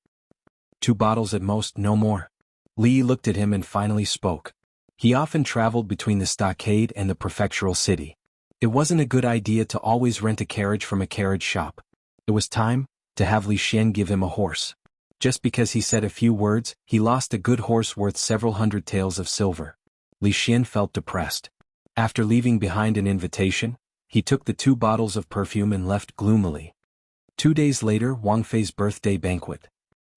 [SPEAKER 1] 2 bottles at most, no more. Li Yi looked at him and finally spoke. He often traveled between the stockade and the prefectural city. It wasn't a good idea to always rent a carriage from a carriage shop. It was time to have Li Xian give him a horse. Just because he said a few words, he lost a good horse worth several hundred taels of silver. Li Xian felt depressed. After leaving behind an invitation, he took the 2 bottles of perfume and left gloomily. 2 days later, Wang Fei's birthday banquet.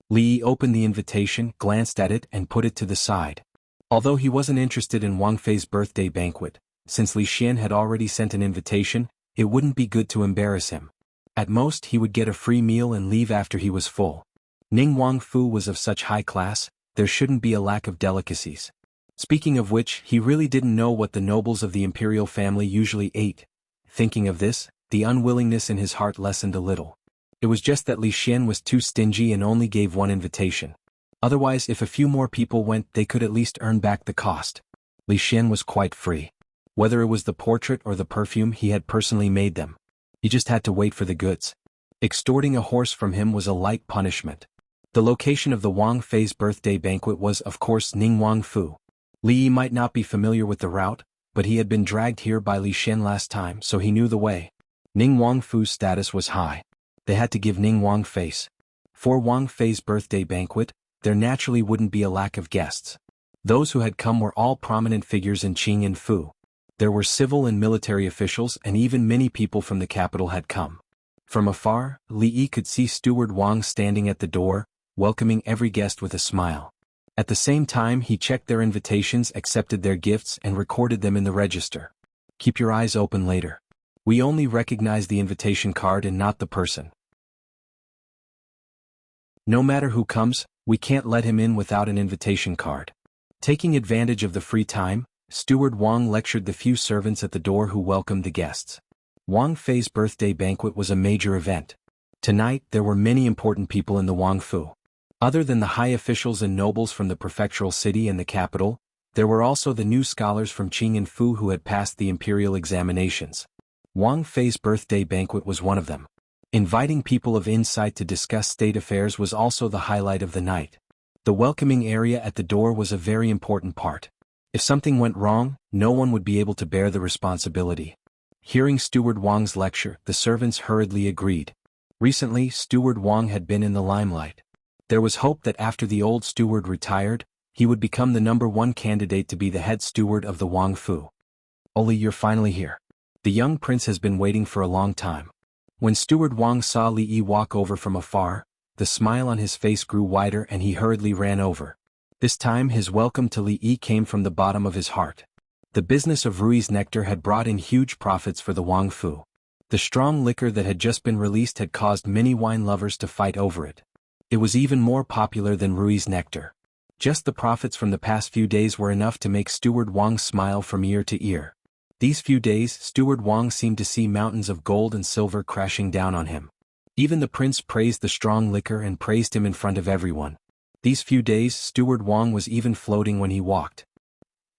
[SPEAKER 1] Li Yi opened the invitation, glanced at it, and put it to the side. Although he wasn't interested in Wang Fei's birthday banquet, since Li Xian had already sent an invitation, it wouldn't be good to embarrass him. At most, he would get a free meal and leave after he was full. Ning Wangfu was of such high class, there shouldn't be a lack of delicacies. Speaking of which, he really didn't know what the nobles of the imperial family usually ate. Thinking of this, the unwillingness in his heart lessened a little. It was just that Li Xian was too stingy and only gave 1 invitation. Otherwise, if a few more people went, they could at least earn back the cost. Li Xian was quite free. Whether it was the portrait or the perfume, he had personally made them. He just had to wait for the goods. Extorting a horse from him was a light punishment. The location of the Wang Fei's birthday banquet was, of course, Ning Wangfu. Li Yi might not be familiar with the route, but he had been dragged here by Li Xian last time, so he knew the way. Ning Wangfu's status was high. They had to give Ning Wang face. For Wang Fei's birthday banquet, there naturally wouldn't be a lack of guests. Those who had come were all prominent figures in Qing and Fu. There were civil and military officials, and even many people from the capital had come. From afar, Li Yi could see Steward Wang standing at the door, welcoming every guest with a smile. At the same time, he checked their invitations, accepted their gifts, and recorded them in the register. Keep your eyes open later. We only recognize the invitation card and not the person. No matter who comes, we can't let him in without an invitation card. Taking advantage of the free time, Steward Wang lectured the few servants at the door who welcomed the guests. Wang Fei's birthday banquet was a major event. Tonight, there were many important people in the Wang Fu. Other than the high officials and nobles from the prefectural city and the capital, there were also the new scholars from Qing and Fu who had passed the imperial examinations. Wang Fei's birthday banquet was one of them. Inviting people of insight to discuss state affairs was also the highlight of the night. The welcoming area at the door was a very important part. If something went wrong, no one would be able to bear the responsibility. Hearing Steward Wang's lecture, the servants hurriedly agreed. Recently, Steward Wang had been in the limelight. There was hope that after the old steward retired, he would become the #1 candidate to be the head steward of the Wang Fu. Oli, you're finally here. The young prince has been waiting for a long time. When Steward Wang saw Li Yi walk over from afar, the smile on his face grew wider and he hurriedly ran over. This time his welcome to Li Yi came from the bottom of his heart. The business of Rui's nectar had brought in huge profits for the Wang Fu. The strong liquor that had just been released had caused many wine lovers to fight over it. It was even more popular than Rui's nectar. Just the profits from the past few days were enough to make Steward Wang smile from ear to ear. These few days, Steward Wang seemed to see mountains of gold and silver crashing down on him. Even the prince praised the strong liquor and praised him in front of everyone. These few days, Steward Wang was even floating when he walked.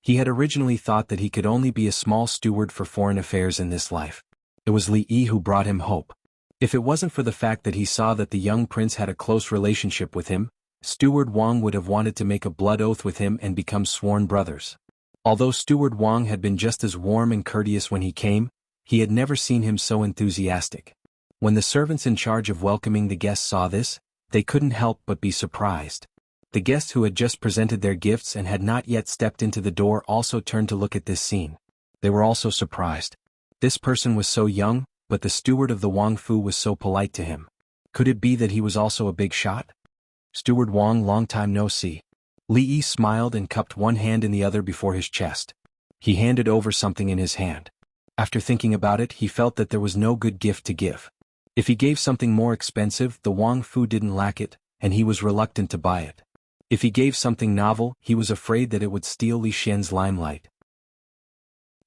[SPEAKER 1] He had originally thought that he could only be a small steward for foreign affairs in this life. It was Li Yi who brought him hope. If it wasn't for the fact that he saw that the young prince had a close relationship with him, Steward Wang would have wanted to make a blood oath with him and become sworn brothers. Although Steward Wang had been just as warm and courteous when he came, he had never seen him so enthusiastic. When the servants in charge of welcoming the guests saw this, they couldn't help but be surprised. The guests who had just presented their gifts and had not yet stepped into the door also turned to look at this scene. They were also surprised. This person was so young, but the steward of the Wang Fu was so polite to him. Could it be that he was also a big shot? Steward Wang, long time no see. Li Yi smiled and cupped one hand in the other before his chest. He handed over something in his hand. After thinking about it, he felt that there was no good gift to give. If he gave something more expensive, the Wang Fu didn't lack it, and he was reluctant to buy it. If he gave something novel, he was afraid that it would steal Li Xian's limelight.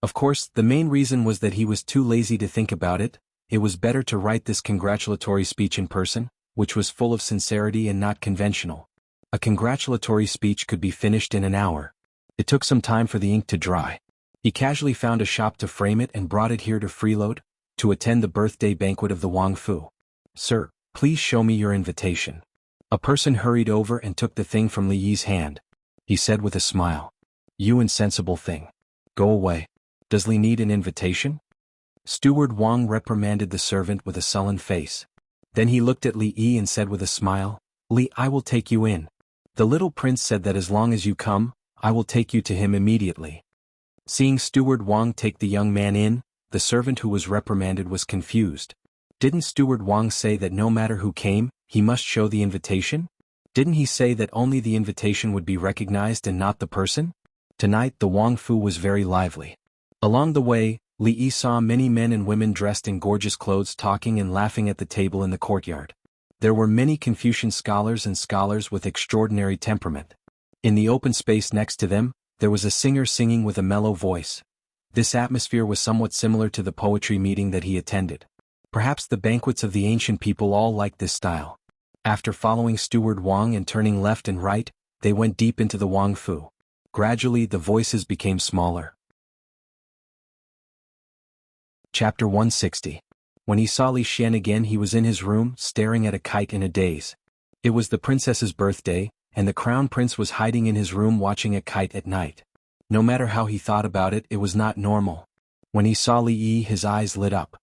[SPEAKER 1] Of course, the main reason was that he was too lazy to think about it. It was better to write this congratulatory speech in person, which was full of sincerity and not conventional. A congratulatory speech could be finished in an hour. It took some time for the ink to dry. He casually found a shop to frame it and brought it here to Freeload, to attend the birthday banquet of the Wang Fu. Sir, please show me your invitation. A person hurried over and took the thing from Li Yi's hand. He said with a smile. You insensible thing. Go away. Does Li need an invitation? Steward Wang reprimanded the servant with a sullen face. Then he looked at Li Yi and said with a smile, Li, I will take you in. The little prince said that as long as you come, I will take you to him immediately. Seeing Steward Wang take the young man in, the servant who was reprimanded was confused. Didn't Steward Wang say that no matter who came, he must show the invitation? Didn't he say that only the invitation would be recognized and not the person? Tonight the Wang Fu was very lively. Along the way, Li Yi saw many men and women dressed in gorgeous clothes talking and laughing at the table in the courtyard. There were many Confucian scholars and scholars with extraordinary temperament. In the open space next to them, there was a singer singing with a mellow voice. This atmosphere was somewhat similar to the poetry meeting that he attended. Perhaps the banquets of the ancient people all liked this style. After following Steward Wang and turning left and right, they went deep into the Wang Fu. Gradually the voices became smaller. Chapter 160. When he saw Li Xian again, he was in his room, staring at a kite in a daze. It was the princess's birthday, and the crown prince was hiding in his room watching a kite at night. No matter how he thought about it, it was not normal. When he saw Li Yi, his eyes lit up.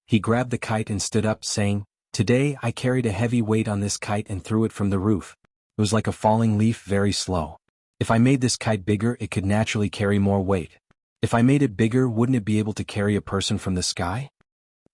[SPEAKER 1] He grabbed the kite and stood up, saying, Today I carried a heavy weight on this kite and threw it from the roof. It was like a falling leaf, very slow. If I made this kite bigger, it could naturally carry more weight. If I made it bigger, wouldn't it be able to carry a person from the sky?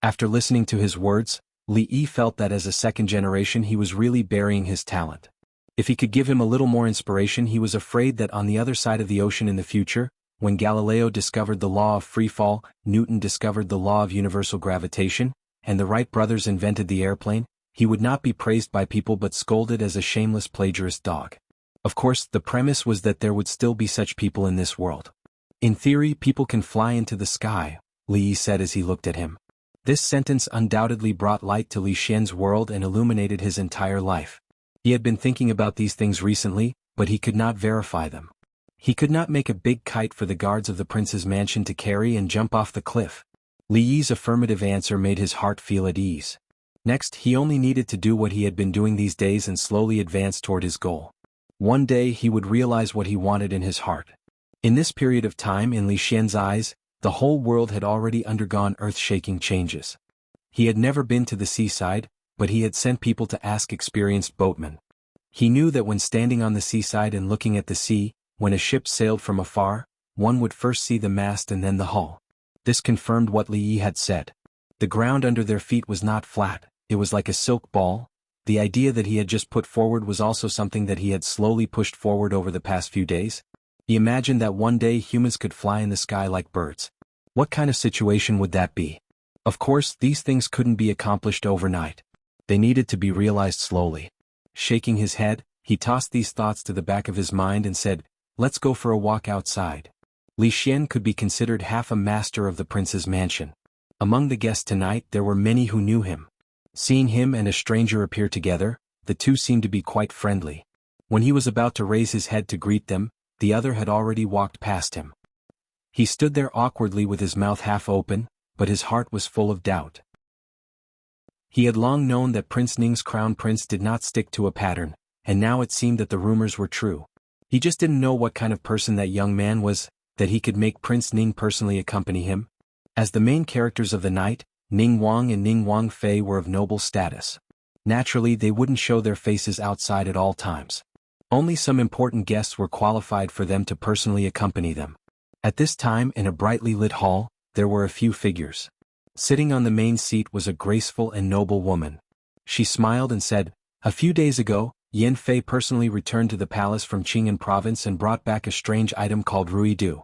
[SPEAKER 1] After listening to his words, Li Yi felt that as a second generation he was really burying his talent. If he could give him a little more inspiration, he was afraid that on the other side of the ocean in the future, when Galileo discovered the law of freefall, Newton discovered the law of universal gravitation, and the Wright brothers invented the airplane, he would not be praised by people but scolded as a shameless plagiarist dog. Of course, the premise was that there would still be such people in this world. In theory, people can fly into the sky, Li Yi said as he looked at him. This sentence undoubtedly brought light to Li Xian's world and illuminated his entire life. He had been thinking about these things recently, but he could not verify them. He could not make a big kite for the guards of the prince's mansion to carry and jump off the cliff. Li Yi's affirmative answer made his heart feel at ease. Next, he only needed to do what he had been doing these days and slowly advance toward his goal. One day he would realize what he wanted in his heart. In this period of time, in Li Xian's eyes, the whole world had already undergone earth-shaking changes. He had never been to the seaside, but he had sent people to ask experienced boatmen. He knew that when standing on the seaside and looking at the sea, when a ship sailed from afar, one would first see the mast and then the hull. This confirmed what Li Yi had said. The ground under their feet was not flat, it was like a silk ball. The idea that he had just put forward was also something that he had slowly pushed forward over the past few days. He imagined that one day humans could fly in the sky like birds. What kind of situation would that be? Of course, these things couldn't be accomplished overnight. They needed to be realized slowly. Shaking his head, he tossed these thoughts to the back of his mind and said, "Let's go for a walk outside." Li Xian could be considered half a master of the prince's mansion. Among the guests tonight there were many who knew him. Seeing him and a stranger appear together, the two seemed to be quite friendly. When he was about to raise his head to greet them, the other had already walked past him. He stood there awkwardly with his mouth half open, but his heart was full of doubt. He had long known that Prince Ning's crown prince did not stick to a pattern, and now it seemed that the rumors were true. He just didn't know what kind of person that young man was, that he could make Prince Ning personally accompany him. As the main characters of the night, Ning Wang and Ning Wang Fei were of noble status. Naturally, they wouldn't show their faces outside at all times. Only some important guests were qualified for them to personally accompany them. At this time, in a brightly lit hall, there were a few figures. Sitting on the main seat was a graceful and noble woman. She smiled and said, "A few days ago, Yan Fei personally returned to the palace from Qing'an province and brought back a strange item called ruidu.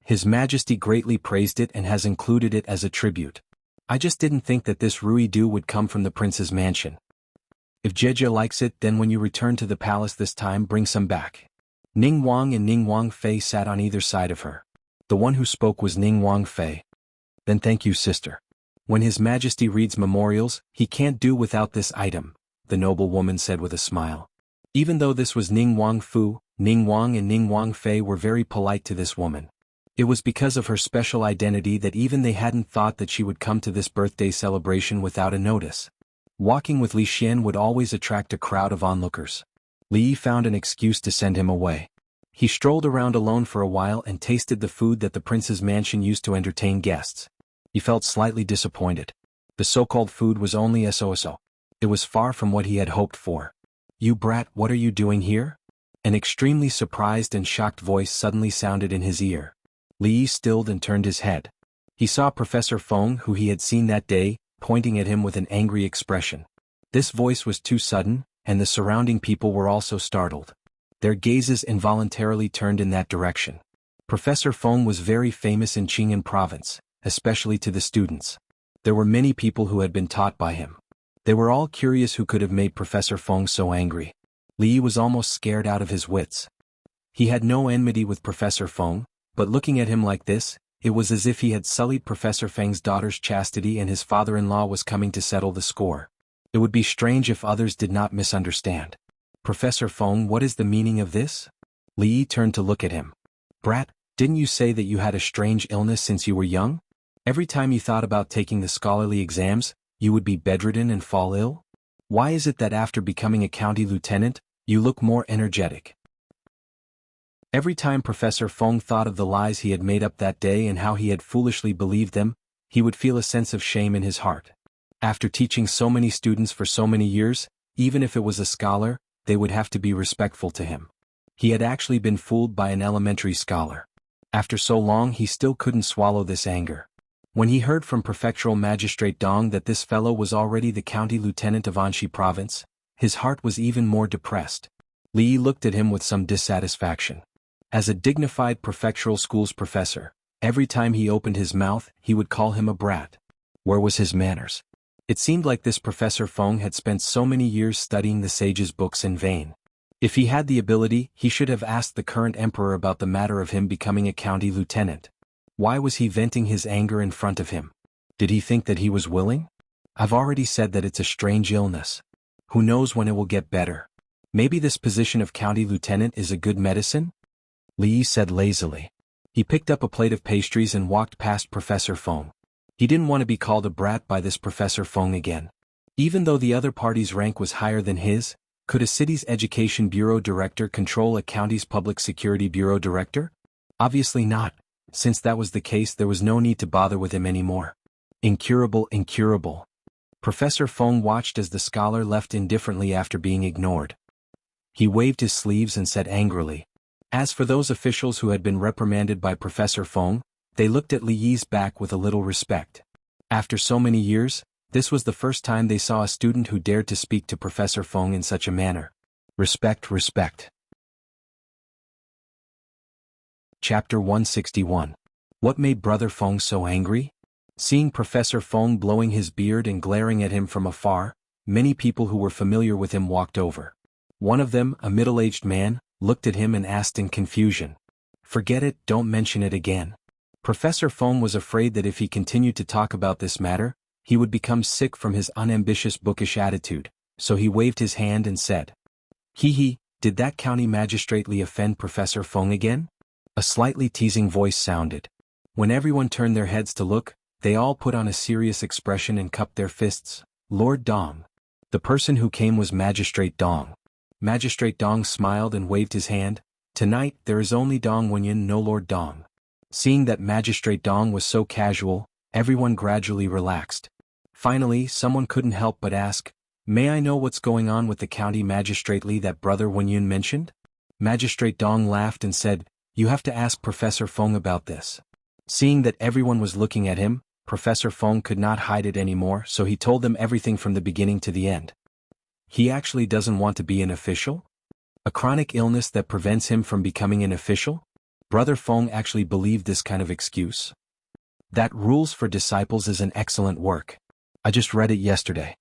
[SPEAKER 1] His Majesty greatly praised it and has included it as a tribute. I just didn't think that this ruidu would come from the prince's mansion. If Jejia likes it, then when you return to the palace this time, bring some back." Ning Wang and Ning Wang Fei sat on either side of her. The one who spoke was Ning Wang Fei. "Then thank you, sister. When His Majesty reads memorials, he can't do without this item," the noble woman said with a smile. Even though this was Ning Wang Fu, Ning Wang and Ning Wang Fei were very polite to this woman. It was because of her special identity that even they hadn't thought that she would come to this birthday celebration without a notice. Walking with Li Xian would always attract a crowd of onlookers. Li Yi found an excuse to send him away. He strolled around alone for a while and tasted the food that the prince's mansion used to entertain guests. He felt slightly disappointed. The so-called food was only so-so. It was far from what he had hoped for. "You brat, what are you doing here?" An extremely surprised and shocked voice suddenly sounded in his ear. Li Yi stilled and turned his head. He saw Professor Feng, who he had seen that day, pointing at him with an angry expression. This voice was too sudden, and the surrounding people were also startled. Their gazes involuntarily turned in that direction. Professor Feng was very famous in Qing'an province, especially to the students. There were many people who had been taught by him. They were all curious who could have made Professor Feng so angry. Li Yi was almost scared out of his wits. He had no enmity with Professor Feng, but looking at him like this, it was as if he had sullied Professor Feng's daughter's chastity and his father-in-law was coming to settle the score. It would be strange if others did not misunderstand. "Professor Feng, what is the meaning of this?" Li Yi turned to look at him. "Brat, didn't you say that you had a strange illness since you were young? Every time you thought about taking the scholarly exams, you would be bedridden and fall ill? Why is it that after becoming a county lieutenant, you look more energetic?" Every time Professor Feng thought of the lies he had made up that day and how he had foolishly believed them, he would feel a sense of shame in his heart. After teaching so many students for so many years, even if it was a scholar, they would have to be respectful to him. He had actually been fooled by an elementary scholar. After so long he still couldn't swallow this anger. When he heard from Prefectural Magistrate Dong that this fellow was already the county lieutenant of Anxi province, his heart was even more depressed. Li Yi looked at him with some dissatisfaction. As a dignified prefectural school's professor, every time he opened his mouth, he would call him a brat. Where was his manners? It seemed like this Professor Feng had spent so many years studying the sage's books in vain. If he had the ability, he should have asked the current emperor about the matter of him becoming a county lieutenant. Why was he venting his anger in front of him? Did he think that he was willing? I've already said that it's a strange illness. Who knows when it will get better? Maybe this position of county lieutenant is a good medicine? Li Yi said lazily. He picked up a plate of pastries and walked past Professor Feng. He didn't want to be called a brat by this Professor Feng again. Even though the other party's rank was higher than his, could a city's education bureau director control a county's public security bureau director? Obviously not. Since that was the case, there was no need to bother with him anymore. Incurable, incurable. Professor Feng watched as the scholar left indifferently after being ignored. He waved his sleeves and said angrily. As for those officials who had been reprimanded by Professor Feng, they looked at Li Yi's back with a little respect. After so many years, this was the first time they saw a student who dared to speak to Professor Feng in such a manner. Respect, respect. Chapter 161. What made Brother Feng so angry? Seeing Professor Feng blowing his beard and glaring at him from afar, many people who were familiar with him walked over. One of them, a middle-aged man, looked at him and asked in confusion. Forget it, don't mention it again. Professor Feng was afraid that if he continued to talk about this matter, he would become sick from his unambitious bookish attitude, so he waved his hand and said, Hee, did that county magistrate Li offend Professor Feng again? A slightly teasing voice sounded. When everyone turned their heads to look, they all put on a serious expression and cupped their fists. Lord Dong. The person who came was Magistrate Dong. Magistrate Dong smiled and waved his hand. Tonight there is only Dong Wenyan, no Lord Dong. Seeing that Magistrate Dong was so casual, everyone gradually relaxed. Finally, someone couldn't help but ask, May I know what's going on with the county magistrate Li that Brother Wenyun mentioned? Magistrate Dong laughed and said, You have to ask Professor Feng about this. Seeing that everyone was looking at him, Professor Feng could not hide it anymore, so he told them everything from the beginning to the end. He actually doesn't want to be an official? A chronic illness that prevents him from becoming an official? Brother Feng actually believed this kind of excuse. That Rules for Disciples is an excellent work. I just read it yesterday.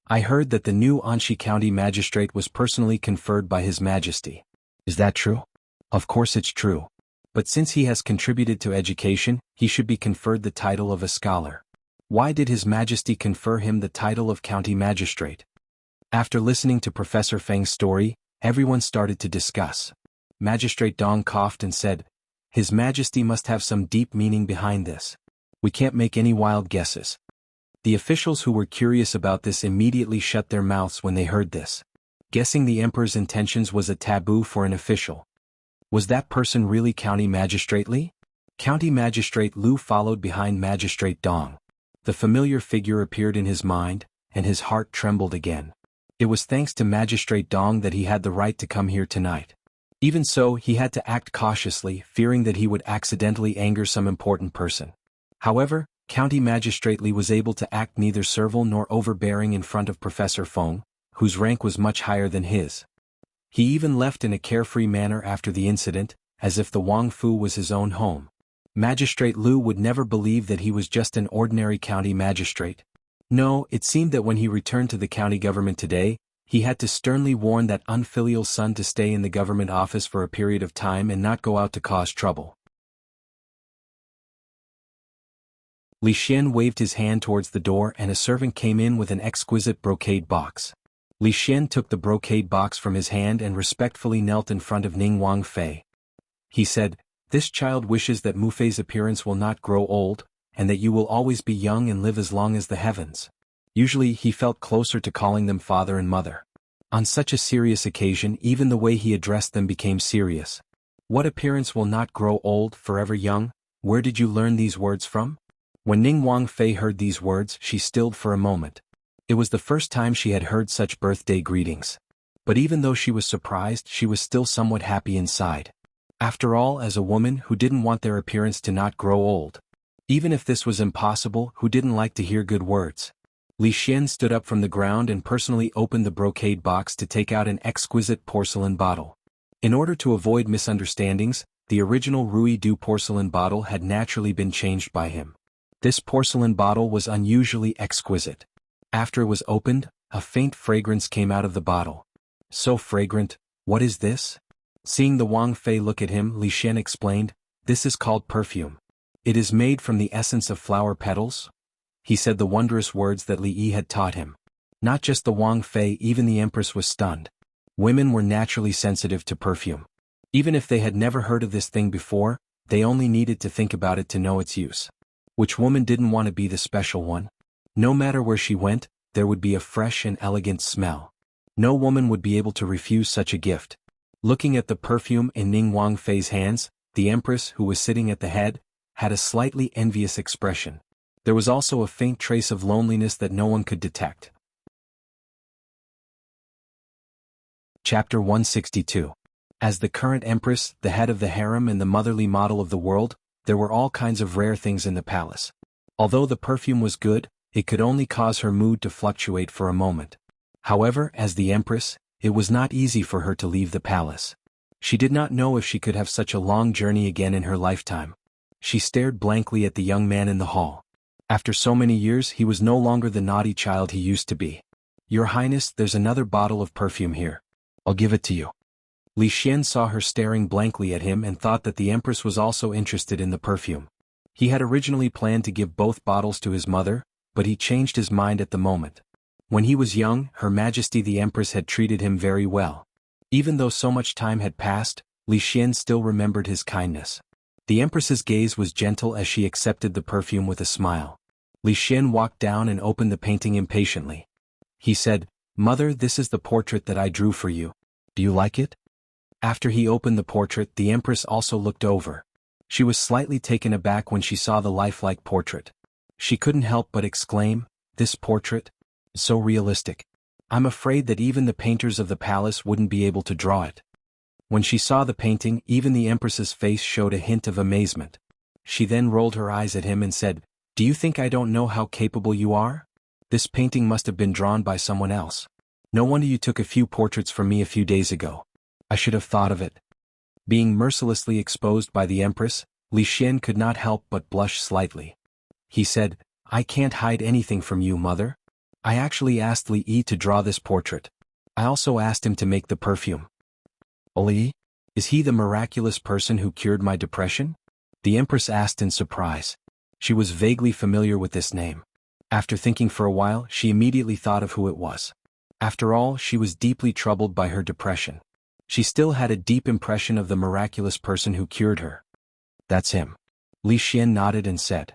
[SPEAKER 1] I heard that the new Anxi County Magistrate was personally conferred by His Majesty. Is that true? Of course it's true. But since he has contributed to education, he should be conferred the title of a scholar. Why did His Majesty confer him the title of County Magistrate? After listening to Professor Feng's story, everyone started to discuss. Magistrate Dong coughed and said, His Majesty must have some deep meaning behind this. We can't make any wild guesses. The officials who were curious about this immediately shut their mouths when they heard this. Guessing the emperor's intentions was a taboo for an official. Was that person really County Magistrate Li? County Magistrate Lu followed behind Magistrate Dong. The familiar figure appeared in his mind, and his heart trembled again. It was thanks to Magistrate Dong that he had the right to come here tonight. Even so, he had to act cautiously, fearing that he would accidentally anger some important person. However, County Magistrate Li was able to act neither servile nor overbearing in front of Professor Feng, whose rank was much higher than his. He even left in a carefree manner after the incident, as if the Wang Fu was his own home. Magistrate Lu would never believe that he was just an ordinary county magistrate. No, it seemed that when he returned to the county government today, he had to sternly warn that unfilial son to stay in the government office for a period of time and not go out to cause trouble. Li Xian waved his hand towards the door and a servant came in with an exquisite brocade box. Li Xian took the brocade box from his hand and respectfully knelt in front of Ning Wangfei. He said, This child wishes that Mufei's appearance will not grow old, and that you will always be young and live as long as the heavens. Usually he felt closer to calling them father and mother. On such a serious occasion, even the way he addressed them became serious. What appearance will not grow old, forever young? Where did you learn these words from? When Ning Wangfei heard these words, she stilled for a moment. It was the first time she had heard such birthday greetings. But even though she was surprised, she was still somewhat happy inside. After all, as a woman who didn't want their appearance to not grow old, Even if this was impossible, who didn't like to hear good words? Li Xian stood up from the ground and personally opened the brocade box to take out an exquisite porcelain bottle. In order to avoid misunderstandings, the original Rui Du porcelain bottle had naturally been changed by him. This porcelain bottle was unusually exquisite. After it was opened, a faint fragrance came out of the bottle. So fragrant, what is this? Seeing the Wang Fei look at him, Li Xian explained, "This is called perfume. It is made from the essence of flower petals." He said the wondrous words that Li Yi had taught him. Not just the Wang Fei, even the Empress was stunned. Women were naturally sensitive to perfume. Even if they had never heard of this thing before, they only needed to think about it to know its use. Which woman didn't want to be the special one? No matter where she went, there would be a fresh and elegant smell. No woman would be able to refuse such a gift. Looking at the perfume in Ning Wang Fei's hands, the Empress, who was sitting at the head, had a slightly envious expression. There was also a faint trace of loneliness that no one could detect. Chapter 162. As the current Empress, the head of the harem and the motherly model of the world, there were all kinds of rare things in the palace. Although the perfume was good, it could only cause her mood to fluctuate for a moment. However, as the Empress, it was not easy for her to leave the palace. She did not know if she could have such a long journey again in her lifetime. She stared blankly at the young man in the hall. After so many years, he was no longer the naughty child he used to be. "Your Highness, there's another bottle of perfume here. I'll give it to you." Li Xian saw her staring blankly at him and thought that the Empress was also interested in the perfume. He had originally planned to give both bottles to his mother, but he changed his mind at the moment. When he was young, Her Majesty the Empress had treated him very well. Even though so much time had passed, Li Xian still remembered his kindness. The Empress's gaze was gentle as she accepted the perfume with a smile. Li Xian walked down and opened the painting impatiently. He said, "Mother, this is the portrait that I drew for you. Do you like it?" After he opened the portrait, the Empress also looked over. She was slightly taken aback when she saw the lifelike portrait. She couldn't help but exclaim, "This portrait? So realistic. I'm afraid that even the painters of the palace wouldn't be able to draw it." When she saw the painting, even the Empress's face showed a hint of amazement. She then rolled her eyes at him and said, "Do you think I don't know how capable you are? This painting must have been drawn by someone else. No wonder you took a few portraits from me a few days ago. I should have thought of it." Being mercilessly exposed by the Empress, Li Xian could not help but blush slightly. He said, "I can't hide anything from you, Mother. I actually asked Li Yi to draw this portrait. I also asked him to make the perfume." "Li? Is he the miraculous person who cured my depression?" the Empress asked in surprise. She was vaguely familiar with this name. After thinking for a while, she immediately thought of who it was. After all, she was deeply troubled by her depression. She still had a deep impression of the miraculous person who cured her. "That's him." Li Xian nodded and said,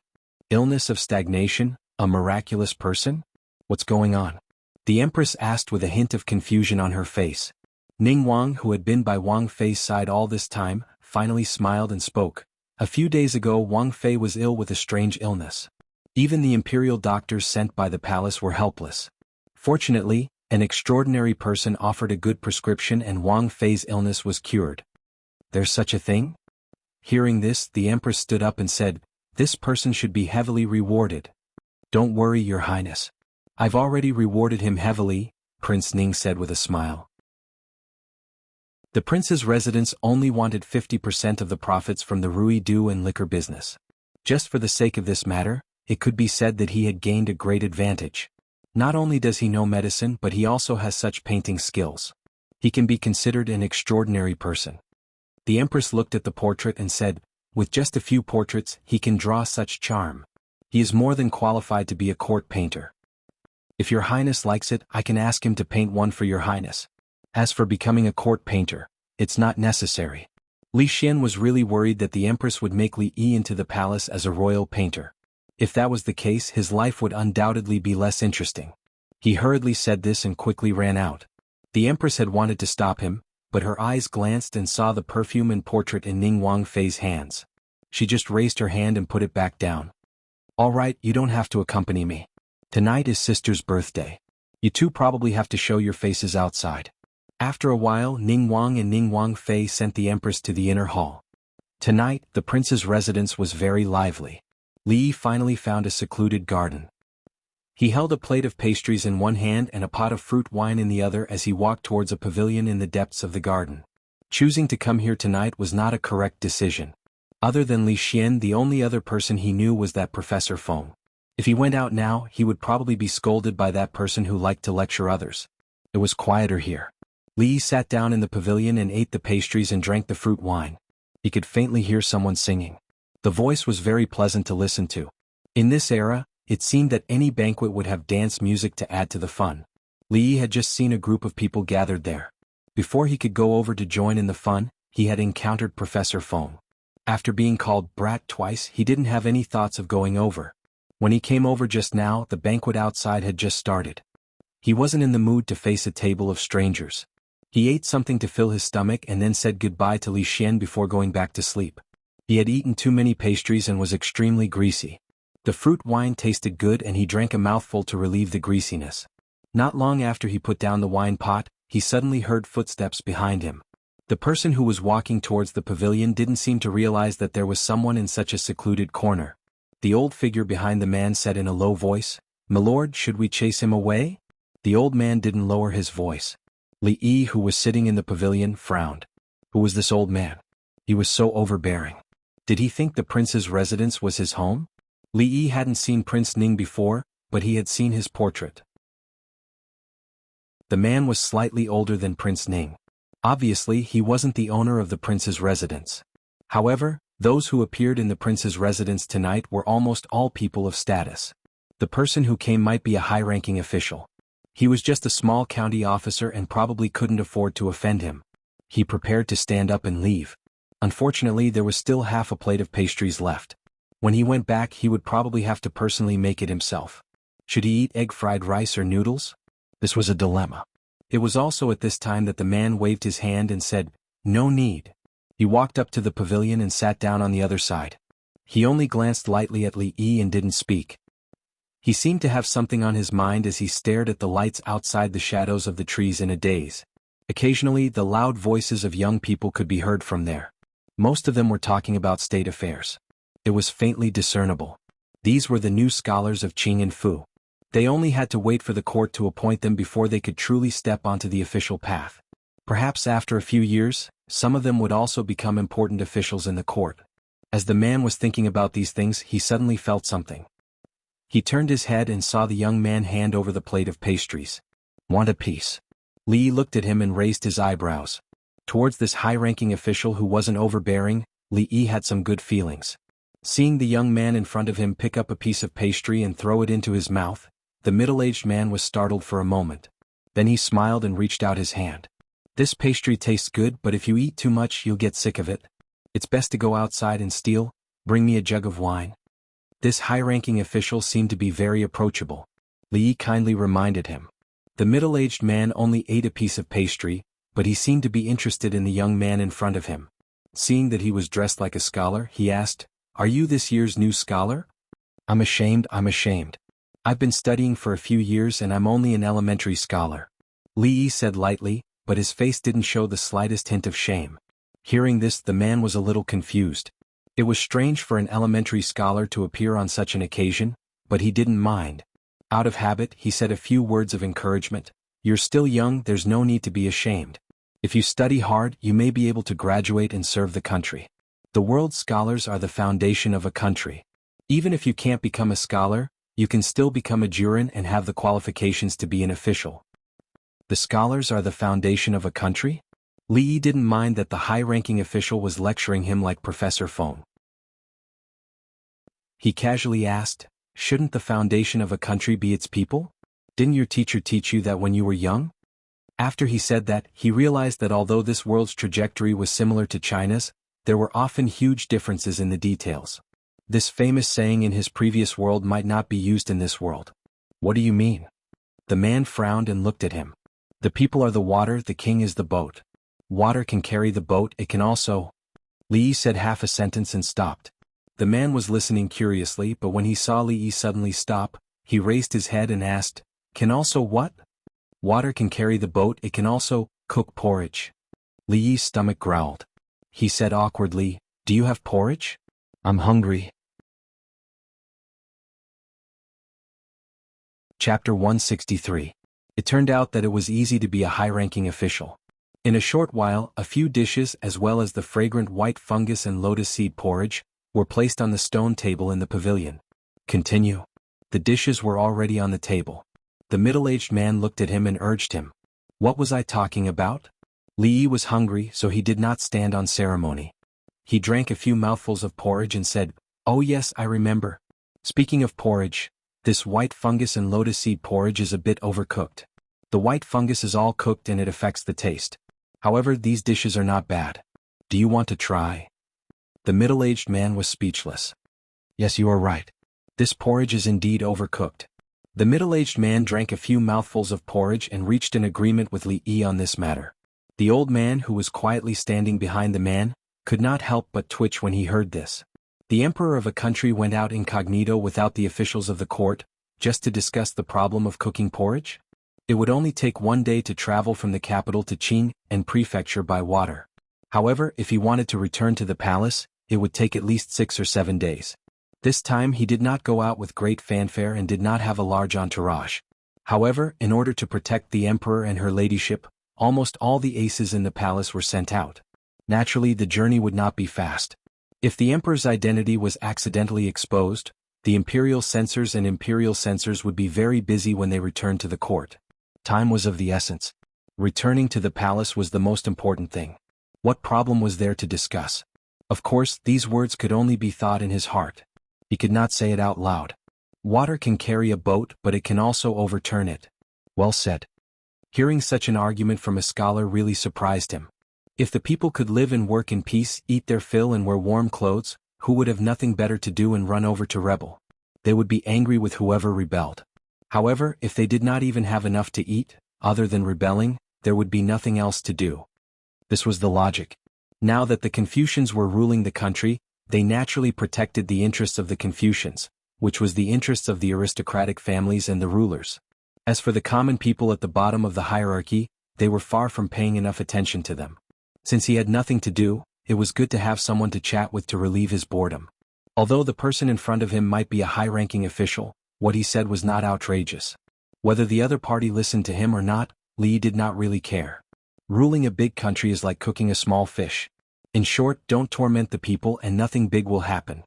[SPEAKER 1] "Illness of stagnation, a miraculous person? What's going on?" the Empress asked with a hint of confusion on her face. Ning Wang, who had been by Wang Fei's side all this time, finally smiled and spoke. "A few days ago Wang Fei was ill with a strange illness. Even the imperial doctors sent by the palace were helpless. Fortunately, an extraordinary person offered a good prescription and Wang Fei's illness was cured." "There's such a thing?" Hearing this, the Empress stood up and said, "This person should be heavily rewarded." "Don't worry, Your Highness. I've already rewarded him heavily," Prince Ning said with a smile. The prince's residence only wanted 50% of the profits from the Rui Du and liquor business. Just for the sake of this matter, it could be said that he had gained a great advantage. Not only does he know medicine, but he also has such painting skills. He can be considered an extraordinary person. The Empress looked at the portrait and said, "With just a few portraits, he can draw such charm. He is more than qualified to be a court painter. If Your Highness likes it, I can ask him to paint one for Your Highness. As for becoming a court painter, it's not necessary." Li Xian was really worried that the Empress would make Li Yi into the palace as a royal painter. If that was the case, his life would undoubtedly be less interesting. He hurriedly said this and quickly ran out. The Empress had wanted to stop him, but her eyes glanced and saw the perfume and portrait in Ning Wang Fei's hands. She just raised her hand and put it back down. "All right, you don't have to accompany me. Tonight is Sister's birthday. You two probably have to show your faces outside." After a while, Ning Wang and Ning Wang Fei sent the Empress to the inner hall. Tonight, the prince's residence was very lively. Li Yi finally found a secluded garden. He held a plate of pastries in one hand and a pot of fruit wine in the other as he walked towards a pavilion in the depths of the garden. Choosing to come here tonight was not a correct decision. Other than Li Xian, the only other person he knew was that Professor Feng. If he went out now, he would probably be scolded by that person who liked to lecture others. It was quieter here. Li Yi sat down in the pavilion and ate the pastries and drank the fruit wine. He could faintly hear someone singing. The voice was very pleasant to listen to. In this era, it seemed that any banquet would have dance music to add to the fun. Li Yi had just seen a group of people gathered there. Before he could go over to join in the fun, he had encountered Professor Feng. After being called brat twice, he didn't have any thoughts of going over. When he came over just now, the banquet outside had just started. He wasn't in the mood to face a table of strangers. He ate something to fill his stomach and then said goodbye to Li Xian before going back to sleep. He had eaten too many pastries and was extremely greasy. The fruit wine tasted good and he drank a mouthful to relieve the greasiness. Not long after he put down the wine pot, he suddenly heard footsteps behind him. The person who was walking towards the pavilion didn't seem to realize that there was someone in such a secluded corner. The old figure behind the man said in a low voice, "My lord, should we chase him away?" The old man didn't lower his voice. Li Yi, who was sitting in the pavilion, frowned. Who was this old man? He was so overbearing. Did he think the prince's residence was his home? Li Yi hadn't seen Prince Ning before, but he had seen his portrait. The man was slightly older than Prince Ning. Obviously, he wasn't the owner of the prince's residence. However, those who appeared in the prince's residence tonight were almost all people of status. The person who came might be a high-ranking official. He was just a small county officer and probably couldn't afford to offend him. He prepared to stand up and leave. Unfortunately, there was still half a plate of pastries left. When he went back, he would probably have to personally make it himself. Should he eat egg fried rice or noodles? This was a dilemma. It was also at this time that the man waved his hand and said, "No need." He walked up to the pavilion and sat down on the other side. He only glanced lightly at Li Yi and didn't speak. He seemed to have something on his mind as he stared at the lights outside the shadows of the trees in a daze. Occasionally, the loud voices of young people could be heard from there. Most of them were talking about state affairs. It was faintly discernible. These were the new scholars of Qing and Fu. They only had to wait for the court to appoint them before they could truly step onto the official path. Perhaps after a few years, some of them would also become important officials in the court. As the man was thinking about these things, he suddenly felt something. He turned his head and saw the young man hand over the plate of pastries. "Want a piece?" Li looked at him and raised his eyebrows. Towards this high-ranking official who wasn't overbearing, Li Yi had some good feelings. Seeing the young man in front of him pick up a piece of pastry and throw it into his mouth, the middle-aged man was startled for a moment. Then he smiled and reached out his hand. "This pastry tastes good, but if you eat too much you'll get sick of it. It's best to go outside and steal. Bring me a jug of wine." This high-ranking official seemed to be very approachable. Li Yi kindly reminded him. The middle-aged man only ate a piece of pastry, but he seemed to be interested in the young man in front of him. Seeing that he was dressed like a scholar, he asked, "Are you this year's new scholar?" I'm ashamed. I've been studying for a few years and I'm only an elementary scholar." Li Yi said lightly, but his face didn't show the slightest hint of shame. Hearing this, the man was a little confused. It was strange for an elementary scholar to appear on such an occasion, but he didn't mind. Out of habit, he said a few words of encouragement. "You're still young, there's no need to be ashamed. If you study hard, you may be able to graduate and serve the country. The world's scholars are the foundation of a country. Even if you can't become a scholar, you can still become a jurin and have the qualifications to be an official." The scholars are the foundation of a country? Li Yi didn't mind that the high-ranking official was lecturing him like Professor Feng. He casually asked, "Shouldn't the foundation of a country be its people? Didn't your teacher teach you that when you were young?" After he said that, he realized that although this world's trajectory was similar to China's, there were often huge differences in the details. This famous saying in his previous world might not be used in this world. "What do you mean?" The man frowned and looked at him. "The people are the water, the king is the boat. Water can carry the boat, it can also—" Li Yi said half a sentence and stopped. The man was listening curiously, but when he saw Li Yi suddenly stop, he raised his head and asked, "Can also what?" "Water can carry the boat, it can also cook porridge." Li Yi's stomach growled. He said awkwardly, "Do you have porridge? I'm hungry." Chapter 163. It turned out that it was easy to be a high-ranking official. In a short while, a few dishes as well as the fragrant white fungus and lotus seed porridge were placed on the stone table in the pavilion. Continue. The dishes were already on the table. The middle-aged man looked at him and urged him. What was I talking about? Li Yi was hungry, so he did not stand on ceremony. He drank a few mouthfuls of porridge and said, "Oh yes, I remember. Speaking of porridge, this white fungus and lotus seed porridge is a bit overcooked. The white fungus is all cooked and it affects the taste. However, these dishes are not bad. Do you want to try?" The middle-aged man was speechless. Yes, you are right. This porridge is indeed overcooked. The middle-aged man drank a few mouthfuls of porridge and reached an agreement with Li Yi on this matter. The old man, who was quietly standing behind the man, could not help but twitch when he heard this. The emperor of a country went out incognito without the officials of the court, just to discuss the problem of cooking porridge? It would only take 1 day to travel from the capital to Qin and prefecture by water. However, if he wanted to return to the palace, it would take at least 6 or 7 days. This time he did not go out with great fanfare and did not have a large entourage. However, in order to protect the emperor and her ladyship, almost all the aces in the palace were sent out. Naturally, the journey would not be fast. If the emperor's identity was accidentally exposed, the imperial censors and imperial censors would be very busy when they returned to the court. Time was of the essence. Returning to the palace was the most important thing. What problem was there to discuss? Of course, these words could only be thought in his heart. He could not say it out loud. Water can carry a boat, but it can also overturn it. Well said. Hearing such an argument from a scholar really surprised him. If the people could live and work in peace, eat their fill and wear warm clothes, who would have nothing better to do and run over to rebel? They would be angry with whoever rebelled. However, if they did not even have enough to eat, other than rebelling, there would be nothing else to do. This was the logic. Now that the Confucians were ruling the country, they naturally protected the interests of the Confucians, which was the interests of the aristocratic families and the rulers. As for the common people at the bottom of the hierarchy, they were far from paying enough attention to them. Since he had nothing to do, it was good to have someone to chat with to relieve his boredom. Although the person in front of him might be a high-ranking official, what he said was not outrageous. Whether the other party listened to him or not, Li did not really care. Ruling a big country is like cooking a small fish. In short, don't torment the people and nothing big will happen.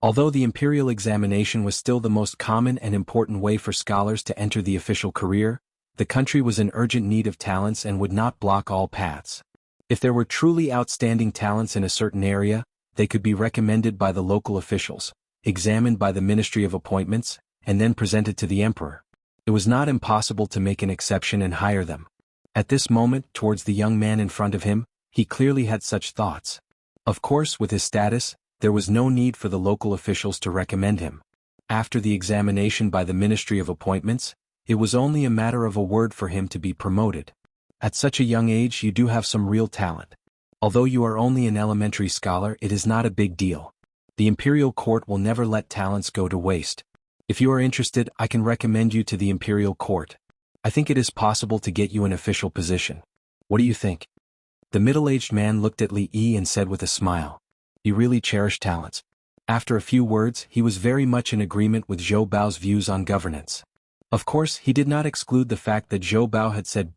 [SPEAKER 1] Although the imperial examination was still the most common and important way for scholars to enter the official career, the country was in urgent need of talents and would not block all paths. If there were truly outstanding talents in a certain area, they could be recommended by the local officials, examined by the Ministry of Appointments, and then presented to the emperor. It was not impossible to make an exception and hire them. At this moment, towards the young man in front of him, he clearly had such thoughts. Of course, with his status, there was no need for the local officials to recommend him. After the examination by the Ministry of Appointments, it was only a matter of a word for him to be promoted. At such a young age you do have some real talent. Although you are only an elementary scholar, it is not a big deal. The imperial court will never let talents go to waste. If you are interested, I can recommend you to the imperial court. I think it is possible to get you an official position. What do you think? The middle-aged man looked at Li Yi and said with a smile. You really cherish talents. After a few words, he was very much in agreement with Zhou Bao's views on governance. Of course, he did not exclude the fact that Zhou Bao had said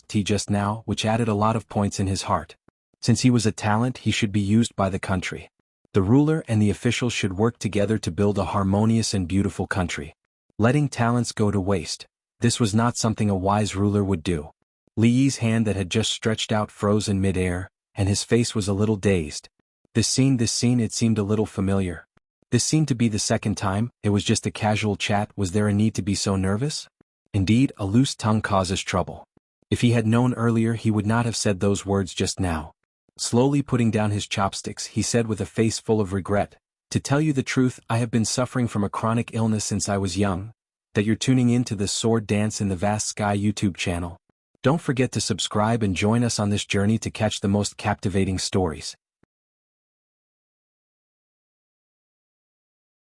[SPEAKER 1] **t just now, which added a lot of points in his heart. Since he was a talent, he should be used by the country. The ruler and the officials should work together to build a harmonious and beautiful country. Letting talents go to waste. This was not something a wise ruler would do. Li Yi's hand that had just stretched out froze in mid-air, and his face was a little dazed. This scene, it seemed a little familiar. This seemed to be the second time. It was just a casual chat. Was there a need to be so nervous? Indeed, a loose tongue causes trouble. If he had known earlier, he would not have said those words just now. Slowly putting down his chopsticks, he said with a face full of regret, "To tell you the truth, I have been suffering from a chronic illness since I was young. That you're tuning in to the Sword Dance in the Vast Sky YouTube channel. Don't forget to subscribe and join us on this journey to catch the most captivating stories.